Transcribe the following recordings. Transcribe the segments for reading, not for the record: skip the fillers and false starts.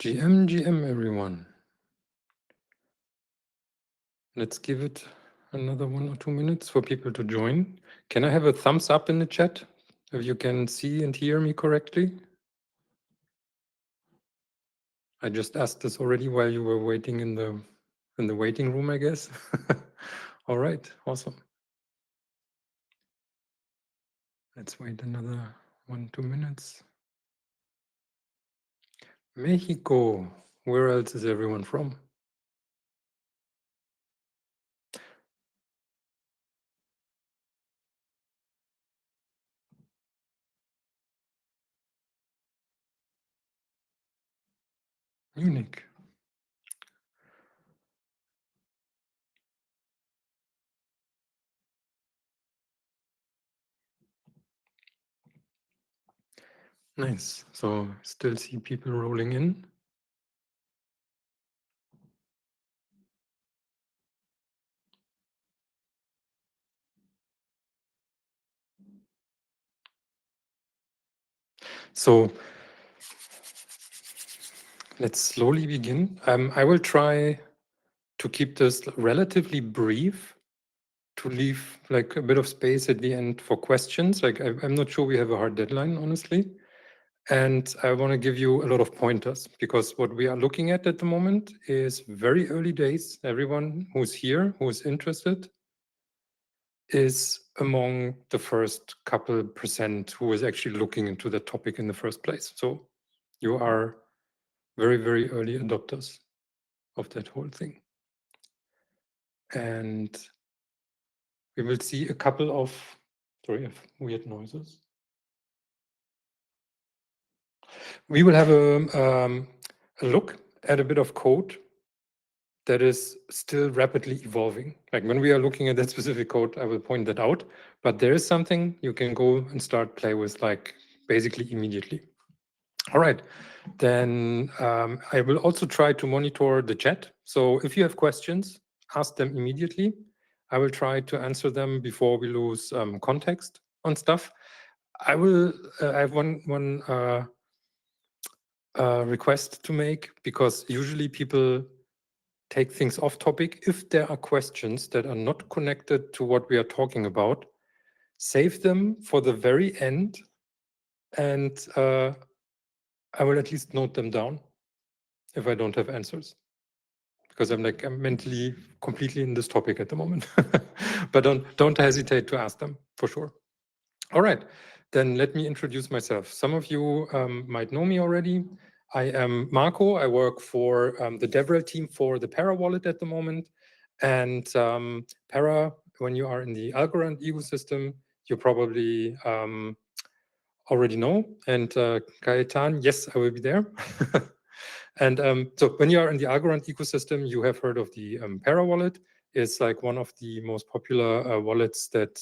GM, everyone. Let's give it another 1 or 2 minutes for people to join. Can I have a thumbs up in the chat if you can see and hear me correctly? I just asked this already while you were waiting in the waiting room, I guess. All right, awesome. Let's wait another 1, 2 minutes. Mexico. Where else is everyone from? Munich. Nice. So still see people rolling in. So let's slowly begin. I will try to keep this relatively brief, to leave like a bit of space at the end for questions. Like I'm not sure we have a hard deadline, honestly. And I want to give you a lot of pointers because what we are looking at the moment is very early days. Everyone who's here, who's interested, is among the first couple percent who is actually looking into the topic in the first place. So you are very, very early adopters of that whole thing. And we will see a couple of, sorry, I have weird noises. We will have a look at a bit of code that is still rapidly evolving. Like when we are looking at that specific code, I will point that out, but there is something you can go and start play with like basically immediately. All right, then I will also try to monitor the chat. So if you have questions, ask them immediately. I will try to answer them before we lose context on stuff. I have one request to make, because usually people take things off topic. If there are questions that are not connected to what we are talking about, save them for the very end, and I will at least note them down if I don't have answers, because I'm mentally completely in this topic at the moment. But don't hesitate to ask them for sure. All right, then let me introduce myself. Some of you might know me already. I am Marco. I work for the DevRel team for the Para wallet at the moment. And Para, when you are in the Algorand ecosystem, you probably already know. And Gaetan, yes, I will be there. And so when you are in the Algorand ecosystem, you have heard of the Para wallet. It's like one of the most popular wallets that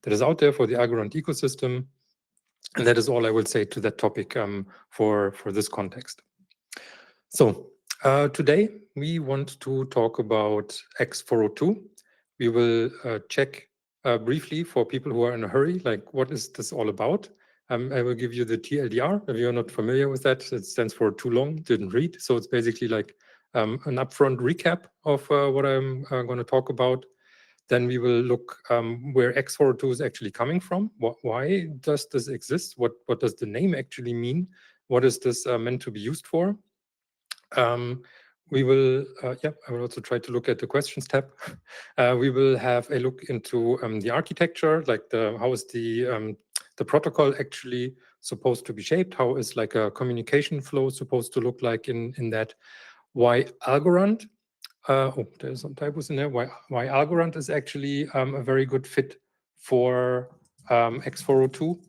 is out there for the Algorand ecosystem. And that is all I will say to that topic for this context. So today we want to talk about x402. We will check briefly for people who are in a hurry, like what is this all about? I will give you the TLDR. If you're not familiar with that, it stands for too long, didn't read. So it's basically like an upfront recap of what I'm going to talk about. Then we will look where x402 is actually coming from. Why does this exist? What does the name actually mean? What is this meant to be used for? We will, I will also try to look at the questions tab. We will have a look into the architecture, like how is the protocol actually supposed to be shaped? How is like a communication flow supposed to look like in that? Why Algorand? Oh, there's some typos in there. Why Algorand is actually a very good fit for x402.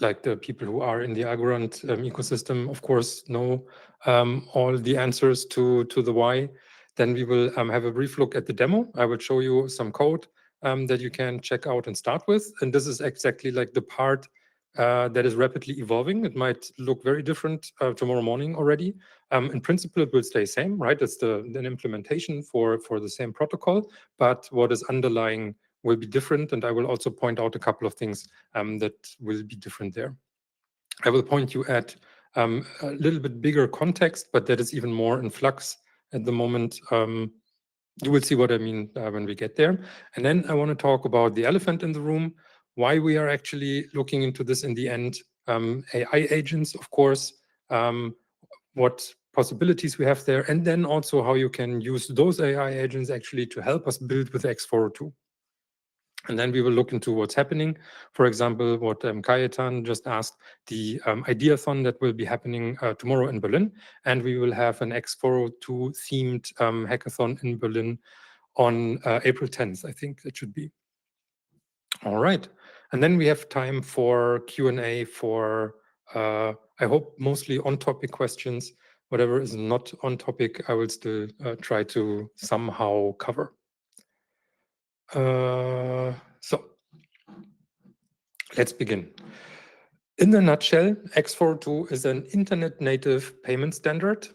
Like the people who are in the Algorand ecosystem, of course, know all the answers to the why. Then we will have a brief look at the demo. I will show you some code that you can check out and start with. And this is exactly like the part that is rapidly evolving. It might look very different tomorrow morning already. In principle, it will stay same, right? It's an implementation for the same protocol, but what is underlying will be different. And I will also point out a couple of things that will be different there. I will point you at a little bit bigger context, but that is even more in flux at the moment. You will see what I mean when we get there. And then I want to talk about the elephant in the room, why we are actually looking into this in the end. AI agents, of course, what possibilities we have there, and then also how you can use those AI agents actually to help us build with x402. And then we will look into what's happening. For example, what Kajetan just asked, the Ideathon that will be happening tomorrow in Berlin. And we will have an x402 themed hackathon in Berlin on April 10th, I think that should be. All right. And then we have time for Q&A for, I hope, mostly on-topic questions. Whatever is not on topic, I will still try to somehow cover. So let's begin. In a nutshell, x402 is an internet-native payment standard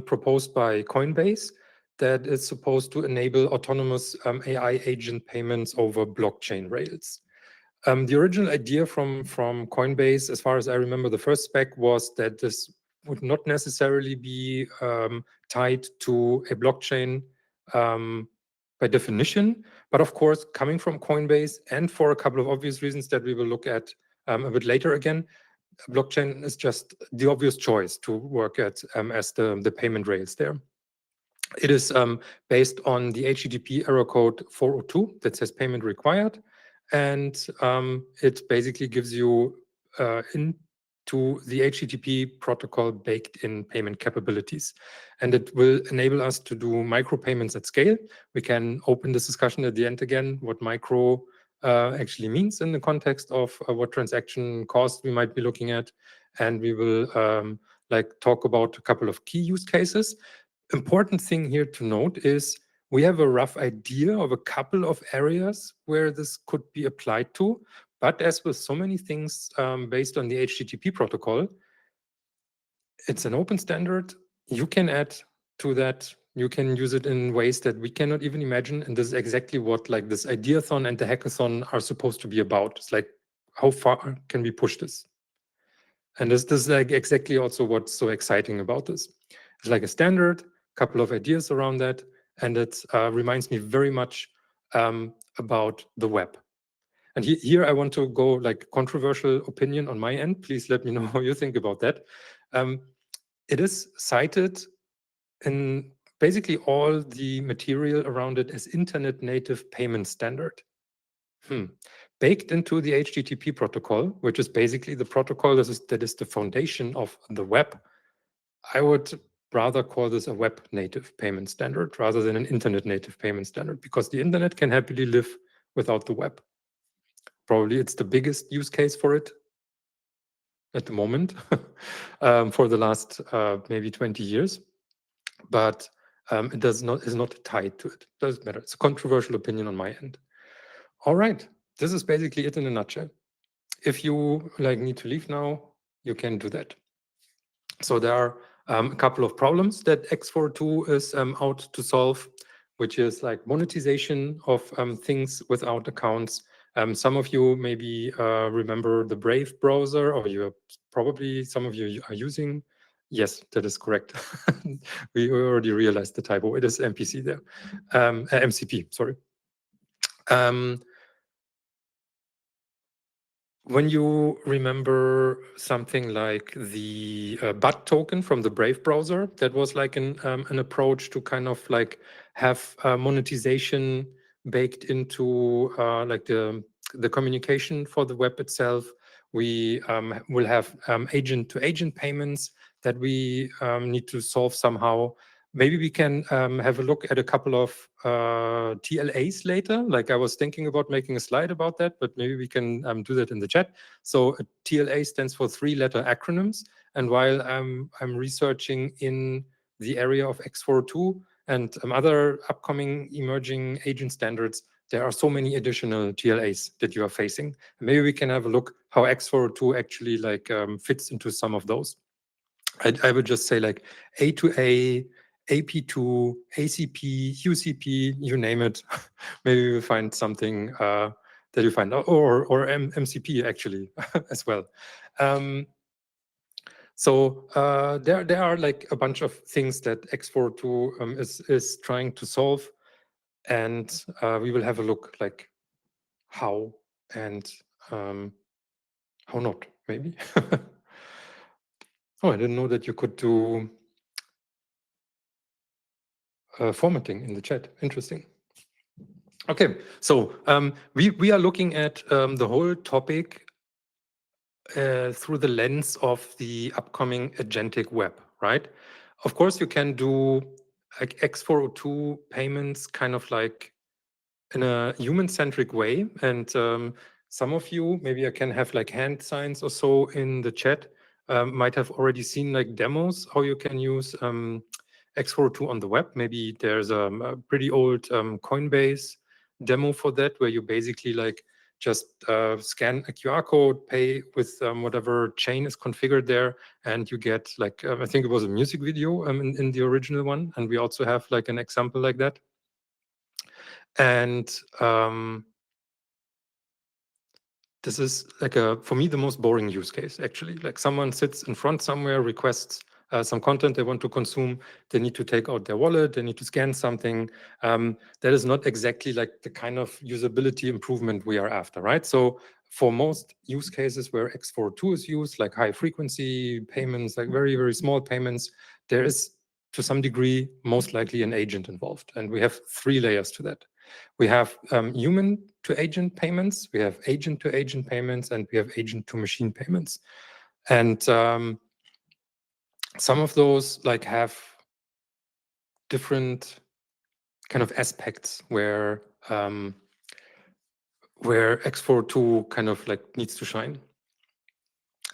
proposed by Coinbase that is supposed to enable autonomous AI agent payments over blockchain rails. The original idea from Coinbase, as far as I remember, the first spec was that this would not necessarily be tied to a blockchain by definition, but of course, coming from Coinbase and for a couple of obvious reasons that we will look at a bit later again, blockchain is just the obvious choice to work at as the payment rails there. It is based on the HTTP error code 402 that says payment required. And it basically gives you into the HTTP protocol baked in payment capabilities. And it will enable us to do micropayments at scale. We can open this discussion at the end again, what micro actually means in the context of what transaction cost we might be looking at. And we will talk about a couple of key use cases. Important thing here to note is we have a rough idea of a couple of areas where this could be applied to, but as with so many things based on the HTTP protocol, it's an open standard. You can add to that. You can use it in ways that we cannot even imagine. And this is exactly what like this Ideathon and the hackathon are supposed to be about. It's like, how far can we push this? And this is like exactly also what's so exciting about this. It's like a standard, couple of ideas around that. And it reminds me very much about the web. And here I want to go like controversial opinion on my end. Please let me know how you think about that. It is cited in basically all the material around it as internet native payment standard. Baked into the HTTP protocol, which is basically the protocol that is the foundation of the web. I would rather call this a web native payment standard rather than an internet native payment standard, because the internet can happily live without the web. Probably it's the biggest use case for it at the moment for the last maybe 20 years, but it is not tied to it. Doesn't matter. It's a controversial opinion on my end. All right, this is basically it in a nutshell. If you need to leave now, you can do that. So there are a couple of problems that x402 is out to solve, which is like monetization of things without accounts. Some of you maybe remember the Brave browser, or some of you are using. Yes, that is correct. We already realized the typo. It is MPC there, MCP, sorry. When you remember something like the BUD token from the Brave browser, that was like an approach to kind of like have monetization baked into like the communication for the web itself. We will have agent-to-agent payments that we need to solve somehow. Maybe we can have a look at a couple of TLAs later. Like I was thinking about making a slide about that, but maybe we can do that in the chat. So TLA stands for 3-letter acronyms. And while I'm researching in the area of x402 and other upcoming emerging agent standards, there are so many additional TLAs that you are facing. Maybe we can have a look how x402 actually fits into some of those. I would just say like A2A, AP2, ACP, UCP, you name it. Maybe we'll find something that you find, or MCP actually as well. So there are like a bunch of things that x402 is trying to solve, and we will have a look like how and how not, maybe. Oh, I didn't know that you could do formatting in the chat. Interesting. Okay, so we are looking at the whole topic through the lens of the upcoming agentic web, right? Of course, you can do like x402 payments kind of like in a human-centric way. And some of you, maybe I can have like hand signs or so in the chat, might have already seen like demos how you can use x402 on the web. Maybe there's a pretty old Coinbase demo for that, where you basically like just scan a QR code, pay with whatever chain is configured there, and you get like, I think it was a music video in the original one. And we also have like an example like that. And this is like for me, the most boring use case, actually. Like someone sits in front somewhere, requests some content they want to consume. They need to take out their wallet. They need to scan something. That is not exactly like the kind of usability improvement we are after, right? So for most use cases where x402 is used, like high frequency payments, like very, very small payments, there is to some degree, most likely an agent involved. And we have 3 layers to that. We have human to agent payments, we have agent to agent payments, and we have agent to machine payments. And some of those like have different kind of aspects where x402 kind of like needs to shine.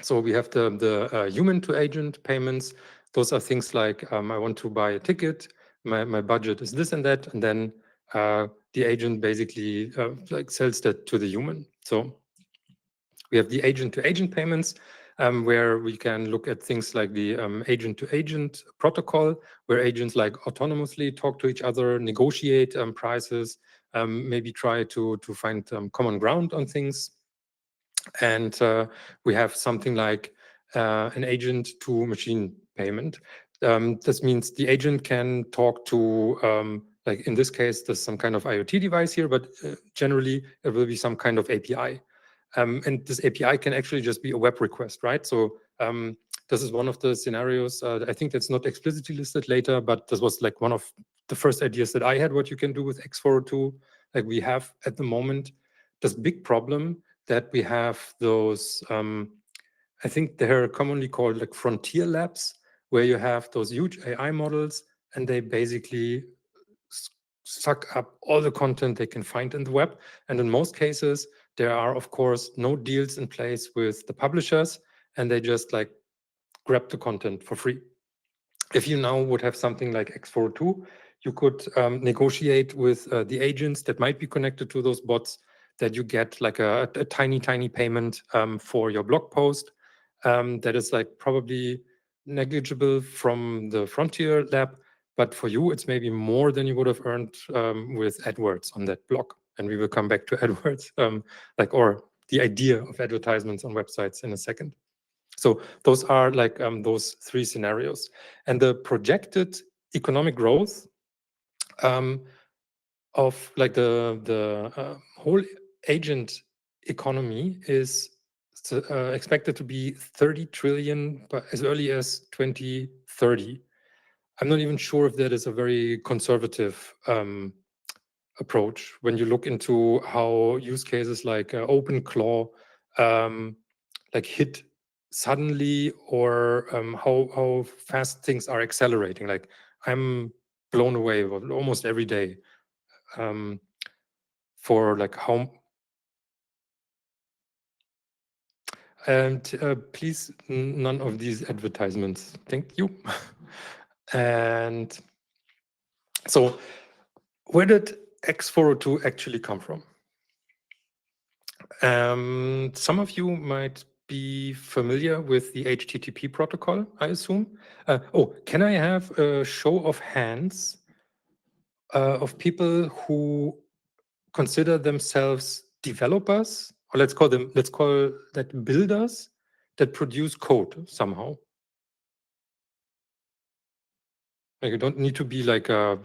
So we have the human to agent payments. Those are things like I want to buy a ticket, my budget is this and that, and then the agent basically like sells that to the human. So we have the agent to agent payments, where we can look at things like the agent to agent protocol, where agents like autonomously talk to each other, negotiate prices, maybe try to find common ground on things. And we have something like an agent to machine payment. This means the agent can talk to, like in this case, there's some kind of IoT device here, but generally it will be some kind of API. And this API can actually just be a web request, right? So this is one of the scenarios. I think that's not explicitly listed later, but this was like one of the first ideas that I had, what you can do with x402. Like we have at the moment this big problem that we have those, I think they're commonly called like frontier labs, where you have those huge AI models and they basically suck up all the content they can find in the web. And in most cases, there are, of course, no deals in place with the publishers, and they just like grab the content for free. If you now would have something like x402, you could negotiate with the agents that might be connected to those bots, that you get like a tiny, tiny payment for your blog post that is like probably negligible from the Frontier lab, but for you, it's maybe more than you would have earned with AdWords on that blog. And we will come back to AdWords, or the idea of advertisements on websites in a second. So those are like those 3 scenarios. And the projected economic growth of like the whole agent economy is expected to be 30 trillion but as early as 2030. I'm not even sure if that is a very conservative approach when you look into how use cases like OpenClaw like hit suddenly, or how fast things are accelerating. Like I'm blown away almost every day for like how. And please, none of these advertisements. Thank you. And so where did x402 actually come from? Some of you might be familiar with the HTTP protocol, I assume. Oh, can I have a show of hands of people who consider themselves developers, or let's call that builders that produce code somehow? Like, you don't need to be like a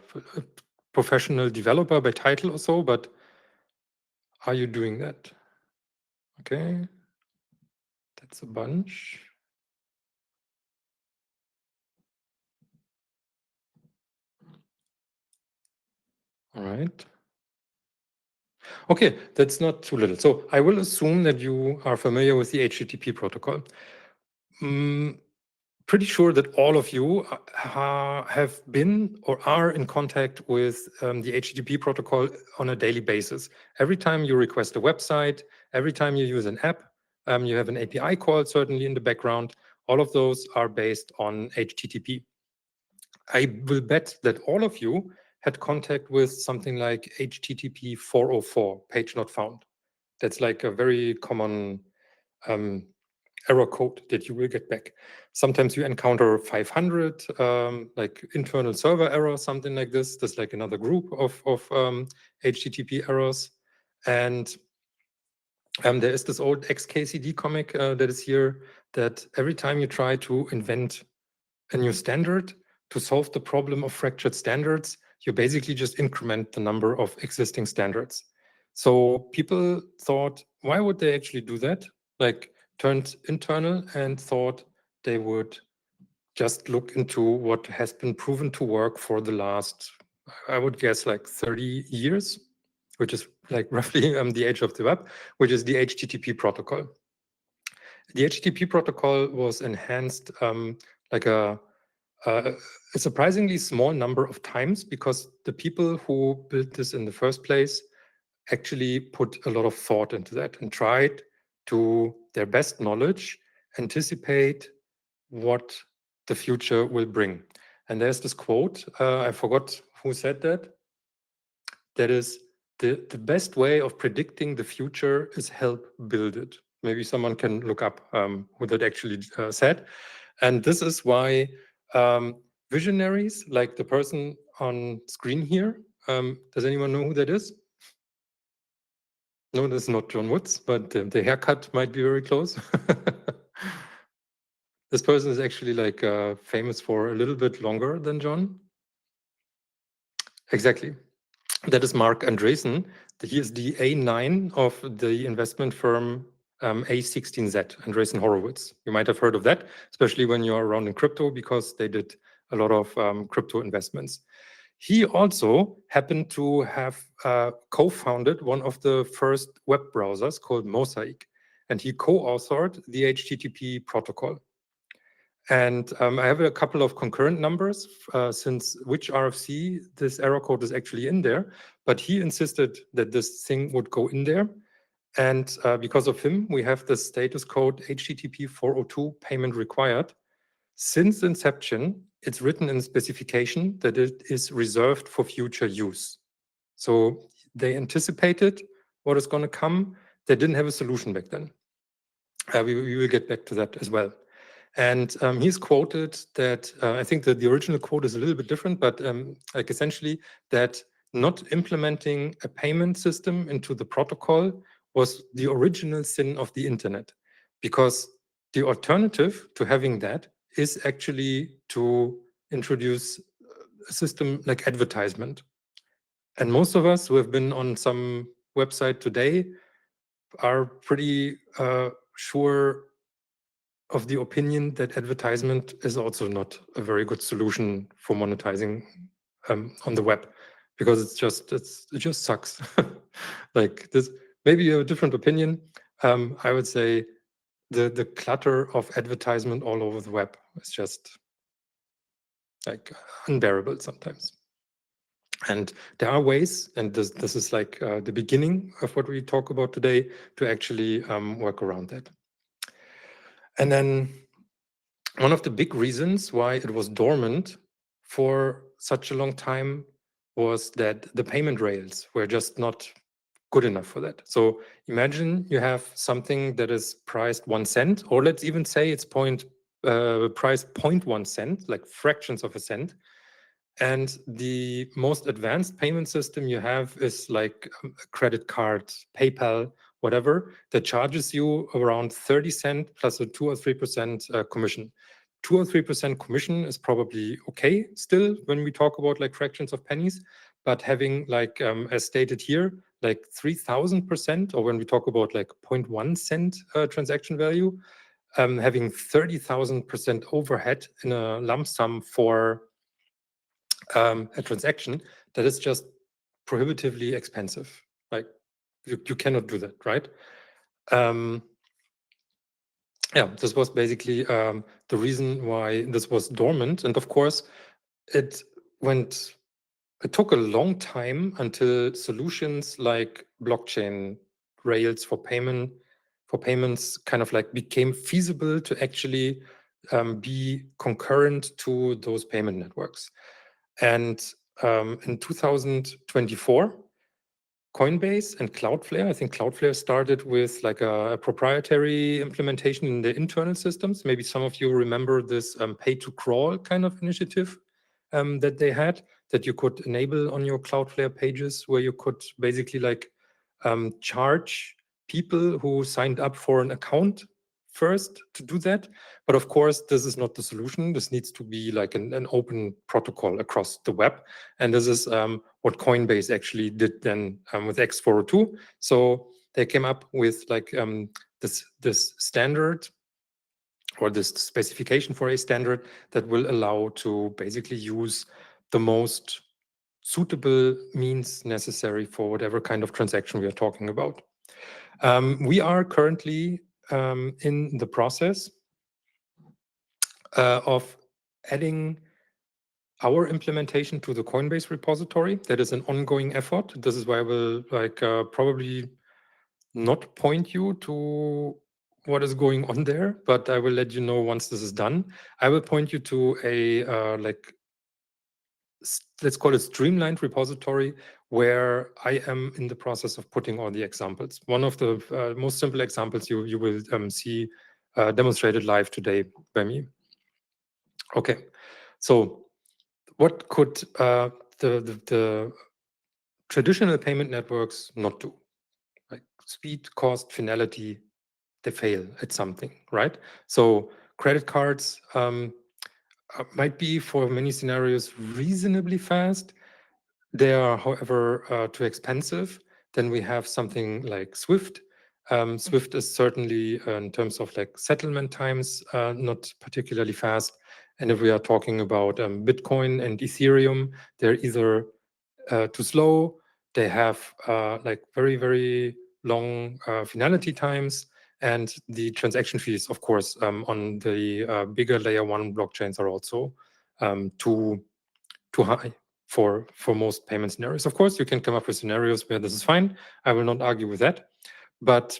professional developer by title or so, but are you doing that? Okay, that's a bunch. All right. Okay, that's not too little. So I will assume that you are familiar with the HTTP protocol. Pretty sure that all of you have been or are in contact with the HTTP protocol on a daily basis. Every time you request a website, every time you use an app, you have an API call certainly in the background. All of those are based on HTTP. I will bet that all of you had contact with something like HTTP 404, page not found. That's like a very common error code that you will get back. Sometimes you encounter 500, like internal server error, something like this. There's like another group of HTTP errors. And there is this old XKCD comic that is here, that every time you try to invent a new standard to solve the problem of fractured standards, you basically just increment the number of existing standards. So people thought, why would they actually do that? Like, turned internal and thought they would just look into what has been proven to work for the last, I would guess, like 30 years, which is like roughly the age of the web, which is the HTTP protocol. The HTTP protocol was enhanced like a surprisingly small number of times, because the people who built this in the first place actually put a lot of thought into that and tried to their best knowledge anticipate what the future will bring. And there's this quote, I forgot who said that. That is, the best way of predicting the future is help build it. Maybe someone can look up who that actually said. And this is why visionaries, like the person on screen here, does anyone know who that is? No, that's not John Woods, but the haircut might be very close. This person is actually like famous for a little bit longer than John. Exactly. That is Mark Andreessen. He is the A9 of the investment firm A16Z, Andreessen Horowitz. You might have heard of that, especially when you're around in crypto, because they did a lot of crypto investments. He also happened to have co-founded one of the first web browsers called Mosaic, and he co-authored the HTTP protocol. And I have a couple of concurrent numbers since which RFC this error code is actually in there, but he insisted that this thing would go in there. And because of him, we have the status code HTTP 402 payment required. Since inception, it's written in specification that it is reserved for future use. So they anticipated what is going to come. They didn't have a solution back then. We will get back to that as well. And he's quoted that, I think that the original quote is a little bit different, but like essentially that not implementing a payment system into the protocol was the original sin of the internet, because the alternative to having that is actually to introduce a system like advertisement. And most of us who have been on some website today are pretty sure of the opinion that advertisement is also not a very good solution for monetizing on the web, because it just sucks. Like this, maybe you have a different opinion. I would say the clutter of advertisement all over the web is just like unbearable sometimes. And there are ways, and this is like the beginning of what we talk about today, to actually work around that. And then one of the big reasons why it was dormant for such a long time was that the payment rails were just not good enough for that. So imagine you have something that is priced 1 cent, or let's even say it's priced 0.1 cent, like fractions of a cent. And the most advanced payment system you have is like a credit card, PayPal, whatever, that charges you around 30 cents plus a 2 or 3% commission. 2 or 3% commission is probably okay still when we talk about like fractions of pennies, but having like, as stated here, like 3,000%, or when we talk about like 0.1 cent transaction value, having 30,000% overhead in a lump sum for a transaction, that is just prohibitively expensive. Like you cannot do that, right? Yeah, this was basically the reason why this was dormant. And of course, it took a long time until solutions like blockchain rails for payments kind of like became feasible to actually be concurrent to those payment networks. And in 2024, Coinbase and Cloudflare, I think Cloudflare started with like a proprietary implementation in the internal systems. Maybe some of you remember this pay to crawl kind of initiative that they had, that you could enable on your Cloudflare pages, where you could basically like charge people who signed up for an account first to do that. But of course, this is not the solution. This needs to be like an open protocol across the web. And this is what Coinbase actually did then with x402. So they came up with like this standard, or this specification for a standard that will allow to basically use the most suitable means necessary for whatever kind of transaction we are talking about. We are currently in the process of adding our implementation to the Coinbase repository. That is an ongoing effort. This is why I will like probably not point you to what is going on there, but I will let you know once this is done. I will point you to a like, let's call it streamlined repository, where I am in the process of putting all the examples. One of the most simple examples you will see demonstrated live today by me. Okay, so what could the traditional payment networks not do? Like speed, cost, finality, they fail at something, right? So credit cards might be for many scenarios reasonably fast. They are, however, too expensive. Then we have something like Swift. Swift is certainly, in terms of like settlement times, not particularly fast. And if we are talking about Bitcoin and Ethereum, they're either too slow, they have like very, very long finality times, and the transaction fees, of course, on the bigger layer 1 blockchains are also too high for most payment scenarios. Of course, you can come up with scenarios where this is fine. I will not argue with that. But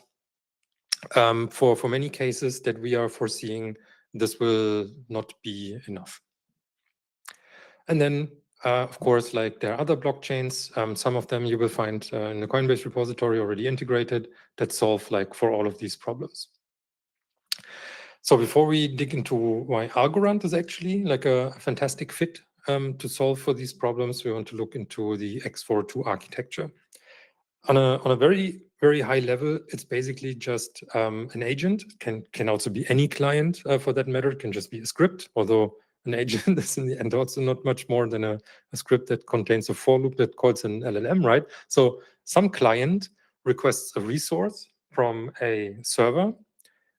for many cases that we are foreseeing, this will not be enough. And then, of course, like there are other blockchains. Some of them you will find in the Coinbase repository already integrated, that solve like for all of these problems. So before we dig into why Algorand is actually like a fantastic fit to solve for these problems, we want to look into the x402 architecture. On a very, very high level, it's basically just an agent. Can also be any client for that matter. It can just be a script, although an agent is in the end also not much more than a script that contains a for loop that calls an LLM, right? So some client requests a resource from a server,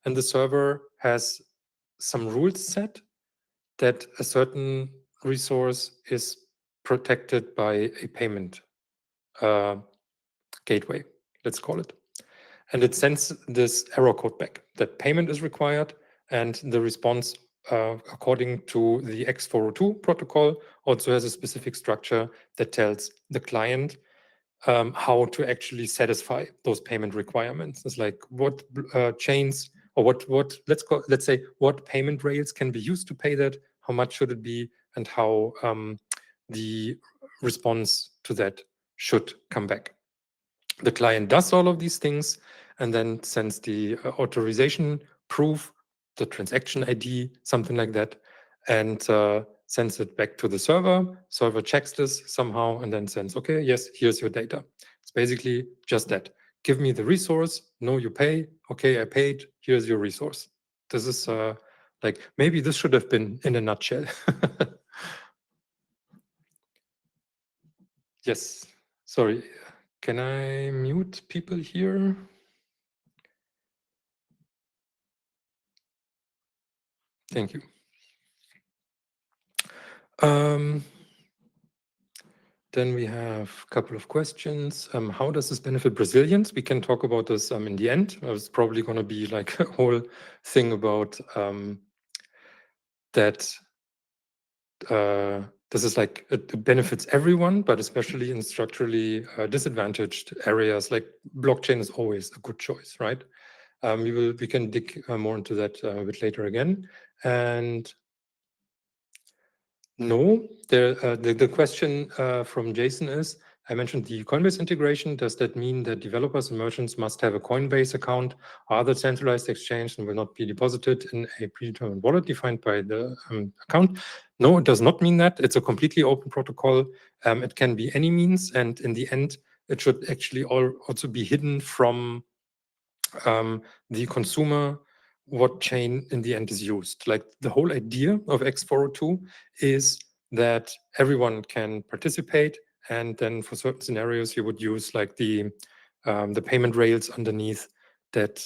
and the server has some rules set that a certain resource is protected by a payment gateway, let's call it. And it sends this error code back that payment is required, and the response according to the x402 protocol also has a specific structure that tells the client how to actually satisfy those payment requirements. It's like what chains, or let's say what payment rails can be used to pay that, how much should it be, and how the response to that should come back. The client does all of these things and then sends the authorization proof, the transaction ID, something like that, and sends it back to the server. Server checks this somehow and then sends, okay, yes, here's your data. It's basically just that. Give me the resource. No, you pay. Okay, I paid. Here's your resource. This is Like maybe this should have been in a nutshell. Yes, sorry. Can I mute people here? Thank you. Then we have a couple of questions. How does this benefit Brazilians? We can talk about this in the end. It's probably going to be like a whole thing about that. This is like it benefits everyone, but especially in structurally disadvantaged areas, like blockchain is always a good choice, right? We can dig more into that a bit later again. And no, the question from Jason is, I mentioned the Coinbase integration. Does that mean that developers and merchants must have a Coinbase account or other centralized exchange and will not be deposited in a predetermined wallet defined by the account? No, it does not mean that. It's a completely open protocol. It can be any means, and in the end, it should actually also be hidden from the consumer what chain in the end is used. Like the whole idea of x402 is that everyone can participate, and then for certain scenarios you would use like the payment rails underneath that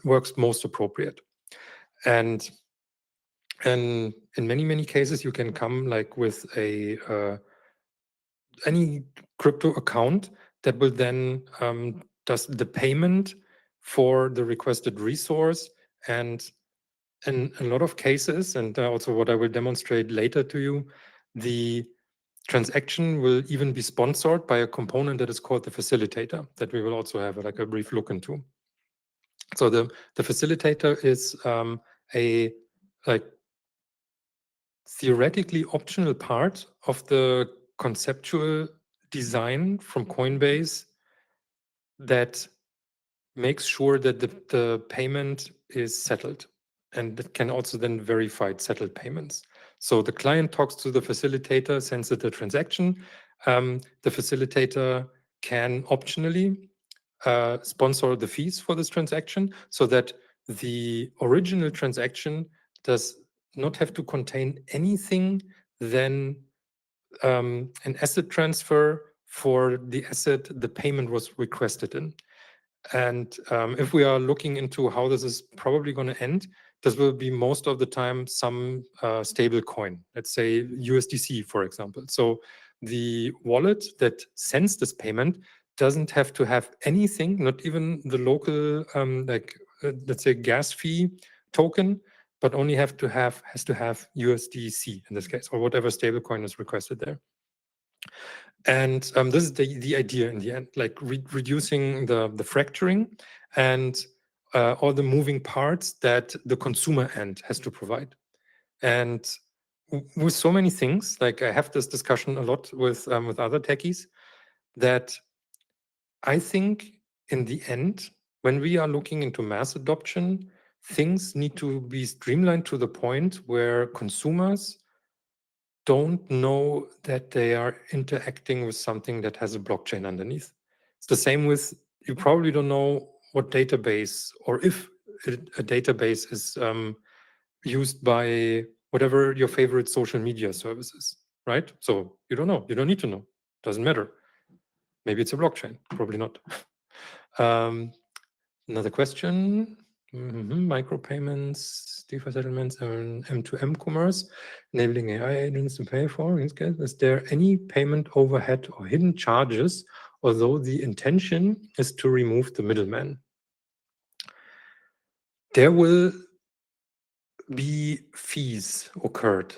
works most appropriate. And in many cases you can come like with a any crypto account that will then does the payment for the requested resource. And in a lot of cases, and also what I will demonstrate later to you, the transaction will even be sponsored by a component that is called the facilitator, that we will also have like a brief look into. So the facilitator is a like theoretically optional part of the conceptual design from Coinbase that makes sure that the payment is settled, and it can also then verify settled payments. So the client talks to the facilitator, sends it a transaction. The facilitator can optionally sponsor the fees for this transaction so that the original transaction does not have to contain anything than an asset transfer for the asset the payment was requested in. And if we are looking into how this is probably going to end, this will be most of the time some stable coin, let's say USDC, for example. So the wallet that sends this payment doesn't have to have anything, not even the local, let's say gas fee token, but only has to have USDC in this case, or whatever stable coin is requested there. And this is the idea in the end, like reducing the fracturing and all the moving parts that the consumer end has to provide. And with so many things, like I have this discussion a lot with other techies, that I think in the end, when we are looking into mass adoption, things need to be streamlined to the point where consumers don't know that they are interacting with something that has a blockchain underneath. It's the same with, you probably don't know what database, or if a database is used by whatever your favorite social media services, right? So you don't know, you don't need to know, doesn't matter. Maybe it's a blockchain, probably not. Another question. Micropayments, DeFi settlements, and M2M commerce, enabling AI agents to pay for. Is there any payment overhead or hidden charges, although the intention is to remove the middleman? There will be fees occurred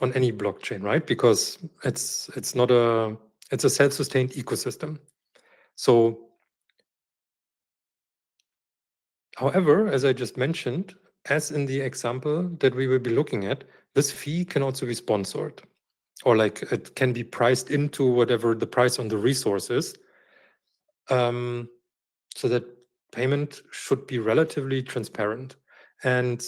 on any blockchain, right? Because it's a self-sustained ecosystem. So however, as I just mentioned, as in the example that we will be looking at, this fee can also be sponsored, or like it can be priced into whatever the price on the resource is, so that payment should be relatively transparent. And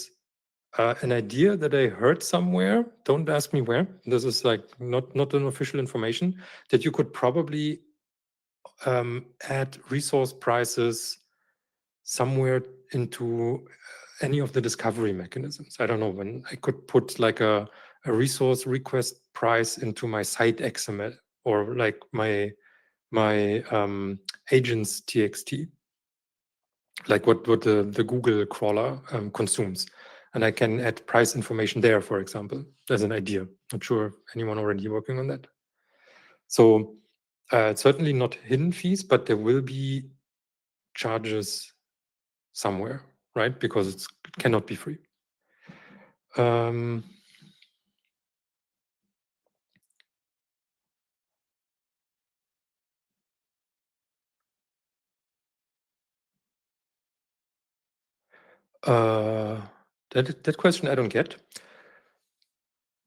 an idea that I heard somewhere, don't ask me where, this is like not an official information, that you could probably add resource prices somewhere into any of the discovery mechanisms. I don't know, when I could put like a resource request price into my site XML, or like my agents TXT, like what the Google crawler consumes. And I can add price information there, for example, as an idea. Not sure if anyone already working on that. So it's certainly not hidden fees, but there will be charges somewhere, right? Because it cannot be free. That question I don't get.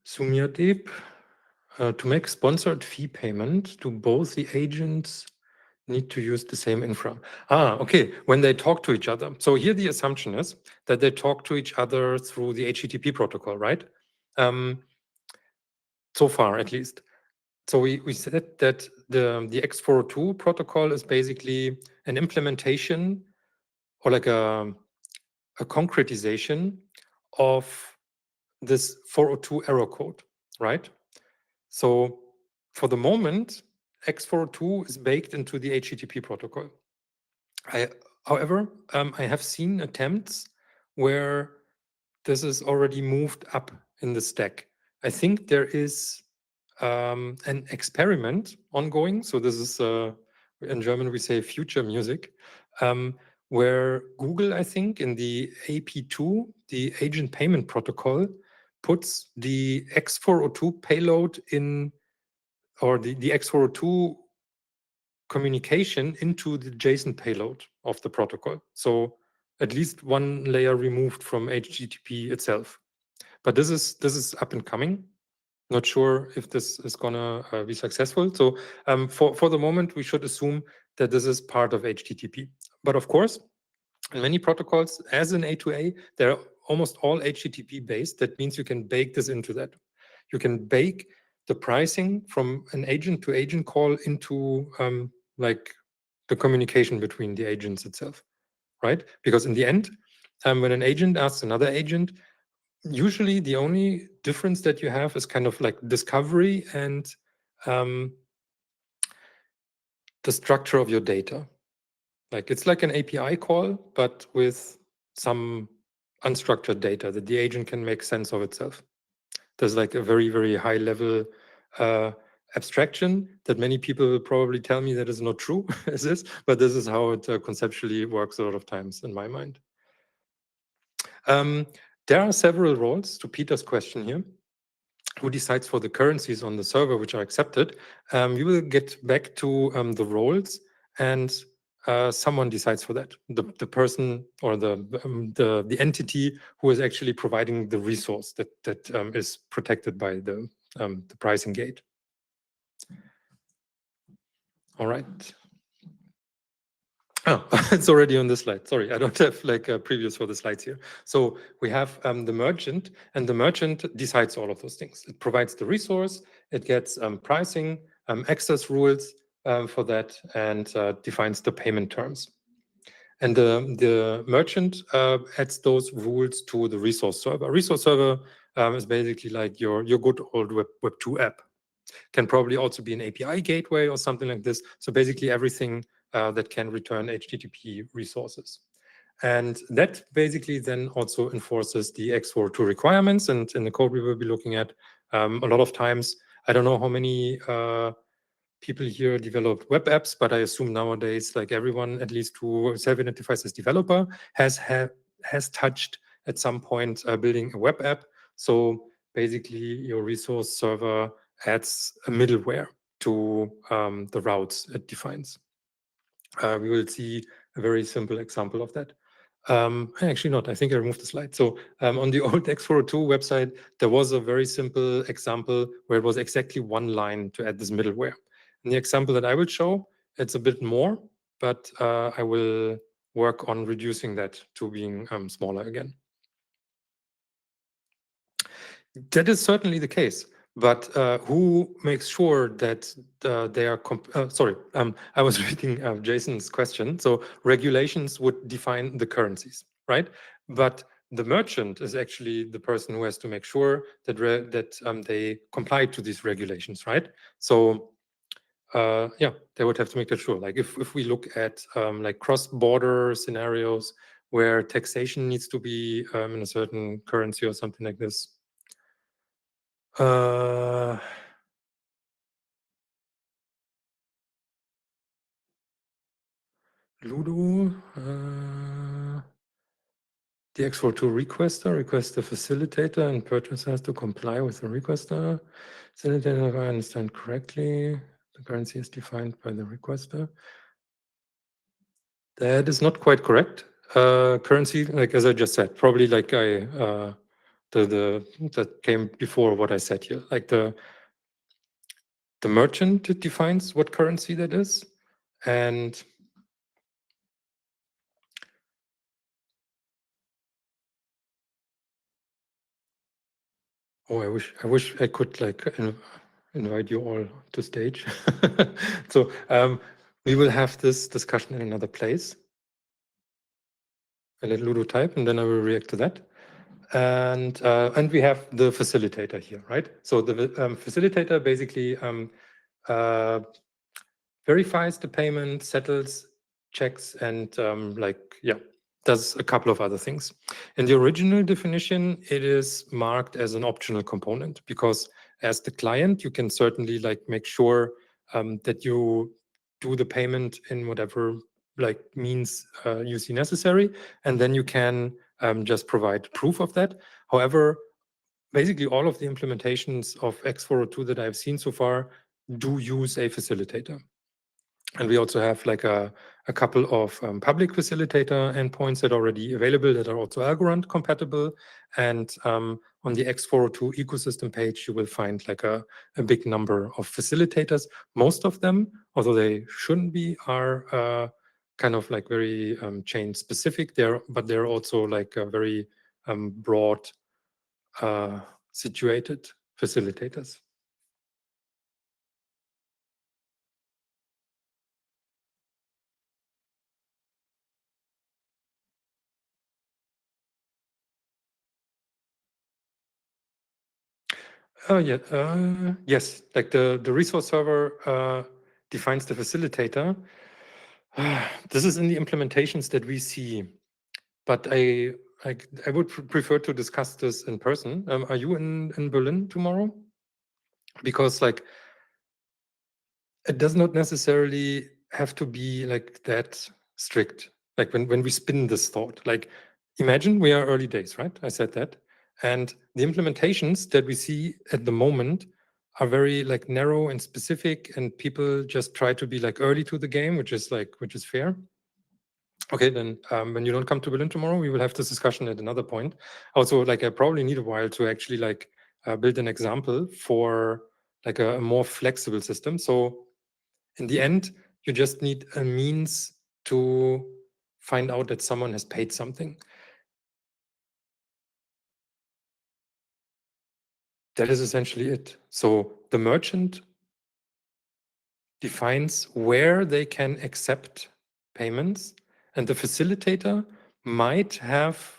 Sumyadeep, to make sponsored fee payment, do both the agents need to use the same infra? Okay, when they talk to each other. So here the assumption is that they talk to each other through the HTTP protocol, right? So far, at least. So we said that the x402 protocol is basically an implementation, or like a concretization of this 402 error code, right? So for the moment, x402 is baked into the HTTP protocol. However, I have seen attempts where this is already moved up in the stack. I think there is an experiment ongoing. So this is, in German, we say future music, where Google, I think, in the AP2, the agent payment protocol, puts the x402 payload in, or the x402 communication into the JSON payload of the protocol. So at least one layer removed from HTTP itself. But this is up and coming. Not sure if this is gonna be successful. So for the moment, we should assume that this is part of HTTP. But of course, in many protocols, as in A2A, they're almost all HTTP based. That means you can bake this into that. You can bake the pricing from an agent to agent call into like the communication between the agents itself, right? Because in the end, when an agent asks another agent, usually the only difference that you have is kind of like discovery and the structure of your data. Like it's like an API call, but with some unstructured data that the agent can make sense of itself. There's like a very, very high level abstraction that many people will probably tell me that is not true as is, but this is how it conceptually works a lot of times in my mind. There are several roles to Peter's question here. Who decides for the currencies on the server which are accepted? We will get back to the roles, and someone decides for that. The person or the entity who is actually providing the resource that is protected by the pricing gate. All right. Oh, it's already on the slide. Sorry, I don't have like a previews for the slides here. So we have the merchant, and the merchant decides all of those things. It provides the resource, it gets pricing, access rules for that, and defines the payment terms. And the merchant adds those rules to the resource server. Resource server is basically like your good old Web 2 app. Can probably also be an API gateway or something like this. So basically everything that can return HTTP resources. And that basically then also enforces the x402 requirements. And in the code we will be looking at, a lot of times, I don't know how many people here develop web apps, but I assume nowadays, like everyone, at least who self-identifies as developer, has touched at some point building a web app. So basically your resource server adds a middleware to the routes it defines. We will see a very simple example of that. Actually not, I think I removed the slide. So on the old x402 website, there was a very simple example where it was exactly one line to add this middleware. In the example that I will show, it's a bit more, but I will work on reducing that to being smaller again. That is certainly the case. But who makes sure that they are, sorry, I was reading Jason's question. So regulations would define the currencies, right? But the merchant is actually the person who has to make sure that they comply to these regulations, right? So yeah, they would have to make that sure. Like if we look at like cross-border scenarios where taxation needs to be in a certain currency or something like this. Ludo, the x402 requester requests the facilitator and purchaser has to comply with the requester. Facilitator, if I understand correctly, the currency is defined by the requester. That is not quite correct. Currency, like as I just said, probably like that came before what I said here. Like the merchant defines what currency that is, and oh, I wish I could like invite you all to stage. So we will have this discussion in another place. I let Ludo type, and then I will react to that. And we have the facilitator here, right? So the facilitator basically verifies the payment, settles, checks, and does a couple of other things. In the original definition, it is marked as an optional component because as the client, you can certainly like make sure that you do the payment in whatever like means you see necessary, and then you can just provide proof of that. However, basically all of the implementations of x402 that I've seen so far do use a facilitator. And we also have like a couple of public facilitator endpoints that are already available that are also Algorand compatible. And on the x402 ecosystem page, you will find like a big number of facilitators. Most of them, although they shouldn't be, are kind of like very chain specific there, but they're also like a very broad situated facilitators. Yes, like the resource server defines the facilitator. This is in the implementations that we see, but I would prefer to discuss this in person. Are you in Berlin tomorrow? Because like it does not necessarily have to be like that strict. Like when we spin this thought, like imagine we are early days, right? I said that. And the implementations that we see at the moment are very like narrow and specific, and people just try to be like early to the game, which is fair. Okay, then when you don't come to Berlin tomorrow, we will have this discussion at another point. Also, like I probably need a while to actually like build an example for like a more flexible system. So in the end, you just need a means to find out that someone has paid something. That is essentially it. So the merchant defines where they can accept payments, and the facilitator might have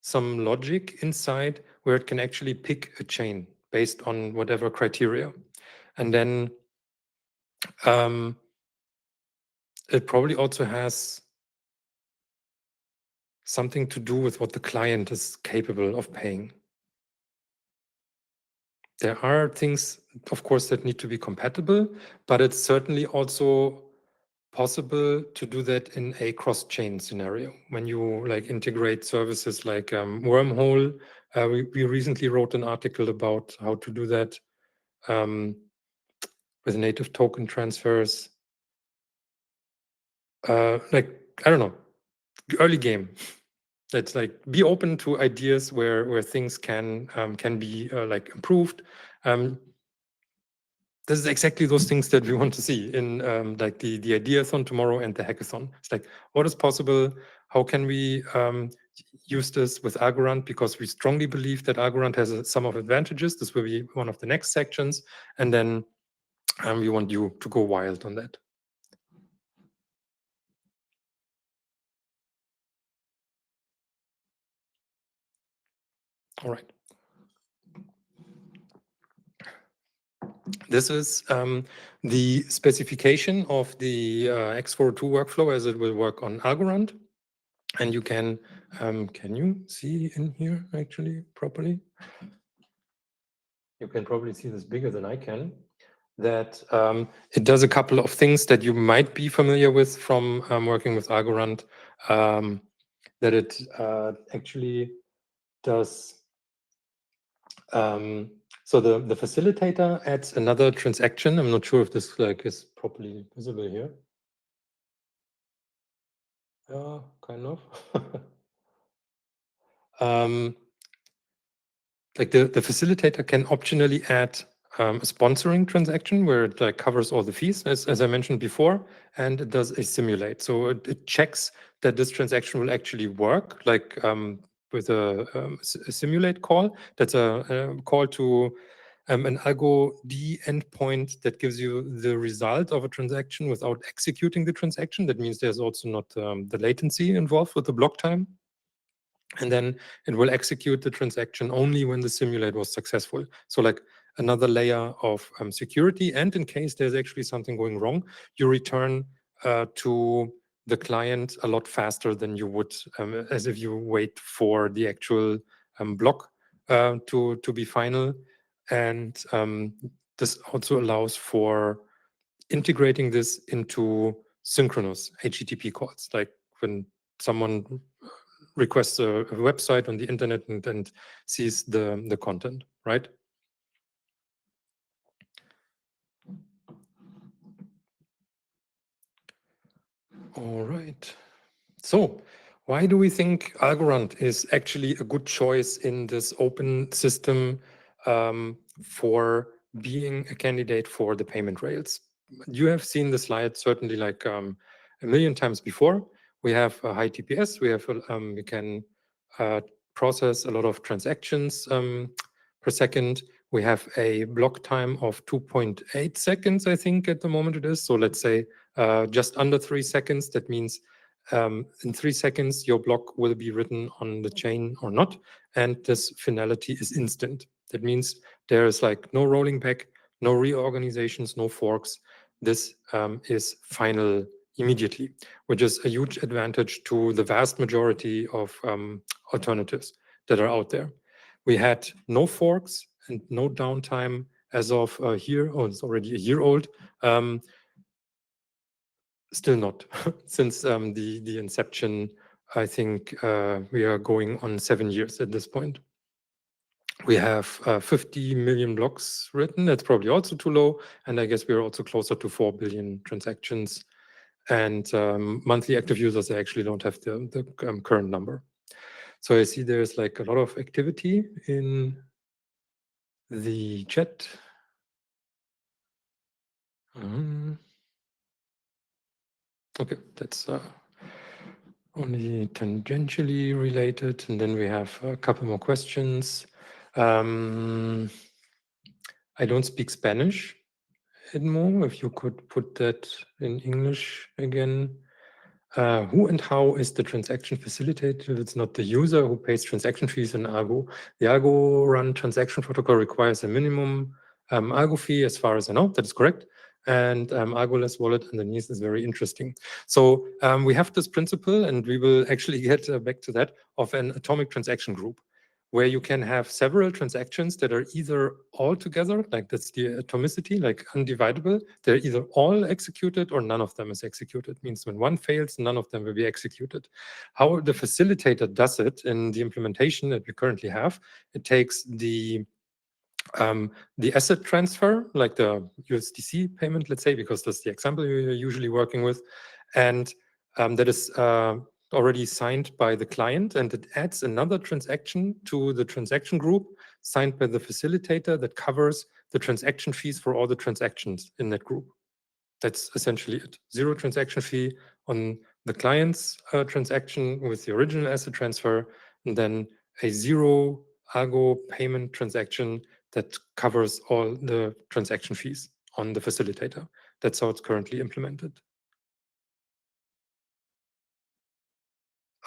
some logic inside where it can actually pick a chain based on whatever criteria. And then it probably also has something to do with what the client is capable of paying. There are things, of course, that need to be compatible, but it's certainly also possible to do that in a cross-chain scenario. When you like integrate services like Wormhole, we recently wrote an article about how to do that with native token transfers. Like, I don't know, early game. Let's like be open to ideas where things can be like improved. This is exactly those things that we want to see in like the ideathon tomorrow and the hackathon. It's like, what is possible? How can we use this with Algorand? Because we strongly believe that Algorand has some of advantages. This will be one of the next sections. And then we want you to go wild on that. All right. This is the specification of the x402 workflow as it will work on Algorand. And you can you see in here actually properly? You can probably see this bigger than I can. That it does a couple of things that you might be familiar with from working with Algorand. That it actually does. So the facilitator adds another transaction. I'm not sure if this is properly visible here. Yeah, kind of. Like the facilitator can optionally add a sponsoring transaction where it covers all the fees, as I mentioned before, and it does a simulate. So it checks that this transaction will actually work, like with a simulate call. That's a call to an algo D endpoint that gives you the result of a transaction without executing the transaction. That means there's also not the latency involved with the block time. And then it will execute the transaction only when the simulate was successful. So like another layer of security. And in case there's actually something going wrong, you return to the client a lot faster than you would as if you wait for the actual block to be final. And this also allows for integrating this into synchronous HTTP calls, like when someone requests a website on the internet and sees the content, right? All right. So why do we think Algorand is actually a good choice in this open system for being a candidate for the payment rails? You have seen the slide certainly like a million times before. We have a high TPS. We can process a lot of transactions per second. We have a block time of 2.8 seconds, I think at the moment it is. So let's say just under 3 seconds. That means in 3 seconds, your block will be written on the chain or not. And this finality is instant. That means there is like no rolling back, no reorganizations, no forks. This is final immediately, which is a huge advantage to the vast majority of alternatives that are out there. We had no forks and no downtime as of here. Oh, it's already a year old. Still not. Since the inception, I think we are going on 7 years at this point. We have 50 million blocks written. That's probably also too low. And I guess we're also closer to 4 billion transactions. And monthly active users, I actually don't have the current number. So I see there's like a lot of activity in the chat. Okay, that's only tangentially related. And then we have a couple more questions. I don't speak Spanish, Edmo. If you could put that in English again. Who and how is the transaction facilitated? It's not the user who pays transaction fees in Argo. The Algorand transaction protocol requires a minimum Argo fee, as far as I know. That is correct. And Argoless wallet underneath is very interesting. So we have this principle, and we will actually get back to that, of an atomic transaction group, where you can have several transactions that are either all together, like that's the atomicity, like undividable. They're either all executed or none of them is executed. It means when one fails, none of them will be executed. How the facilitator does it in the implementation that we currently have, it takes the asset transfer, like the USDC payment, let's say, because that's the example you're usually working with, and that is already signed by the client, and it adds another transaction to the transaction group signed by the facilitator that covers the transaction fees for all the transactions in that group. That's essentially it. Zero transaction fee on the client's transaction with the original asset transfer, and then a zero Argo payment transaction that covers all the transaction fees on the facilitator. That's how it's currently implemented.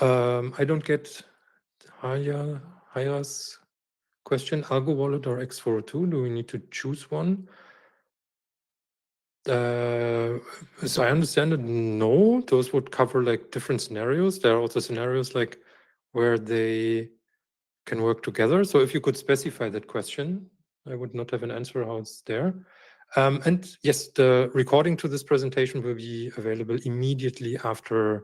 I don't get Haya's question, Algo Wallet or x402? Do we need to choose one? So I understand it, no, those would cover like different scenarios. There are also scenarios like where they can work together. So if you could specify that question, I would not have an answer how it's there. And yes, the recording to this presentation will be available immediately after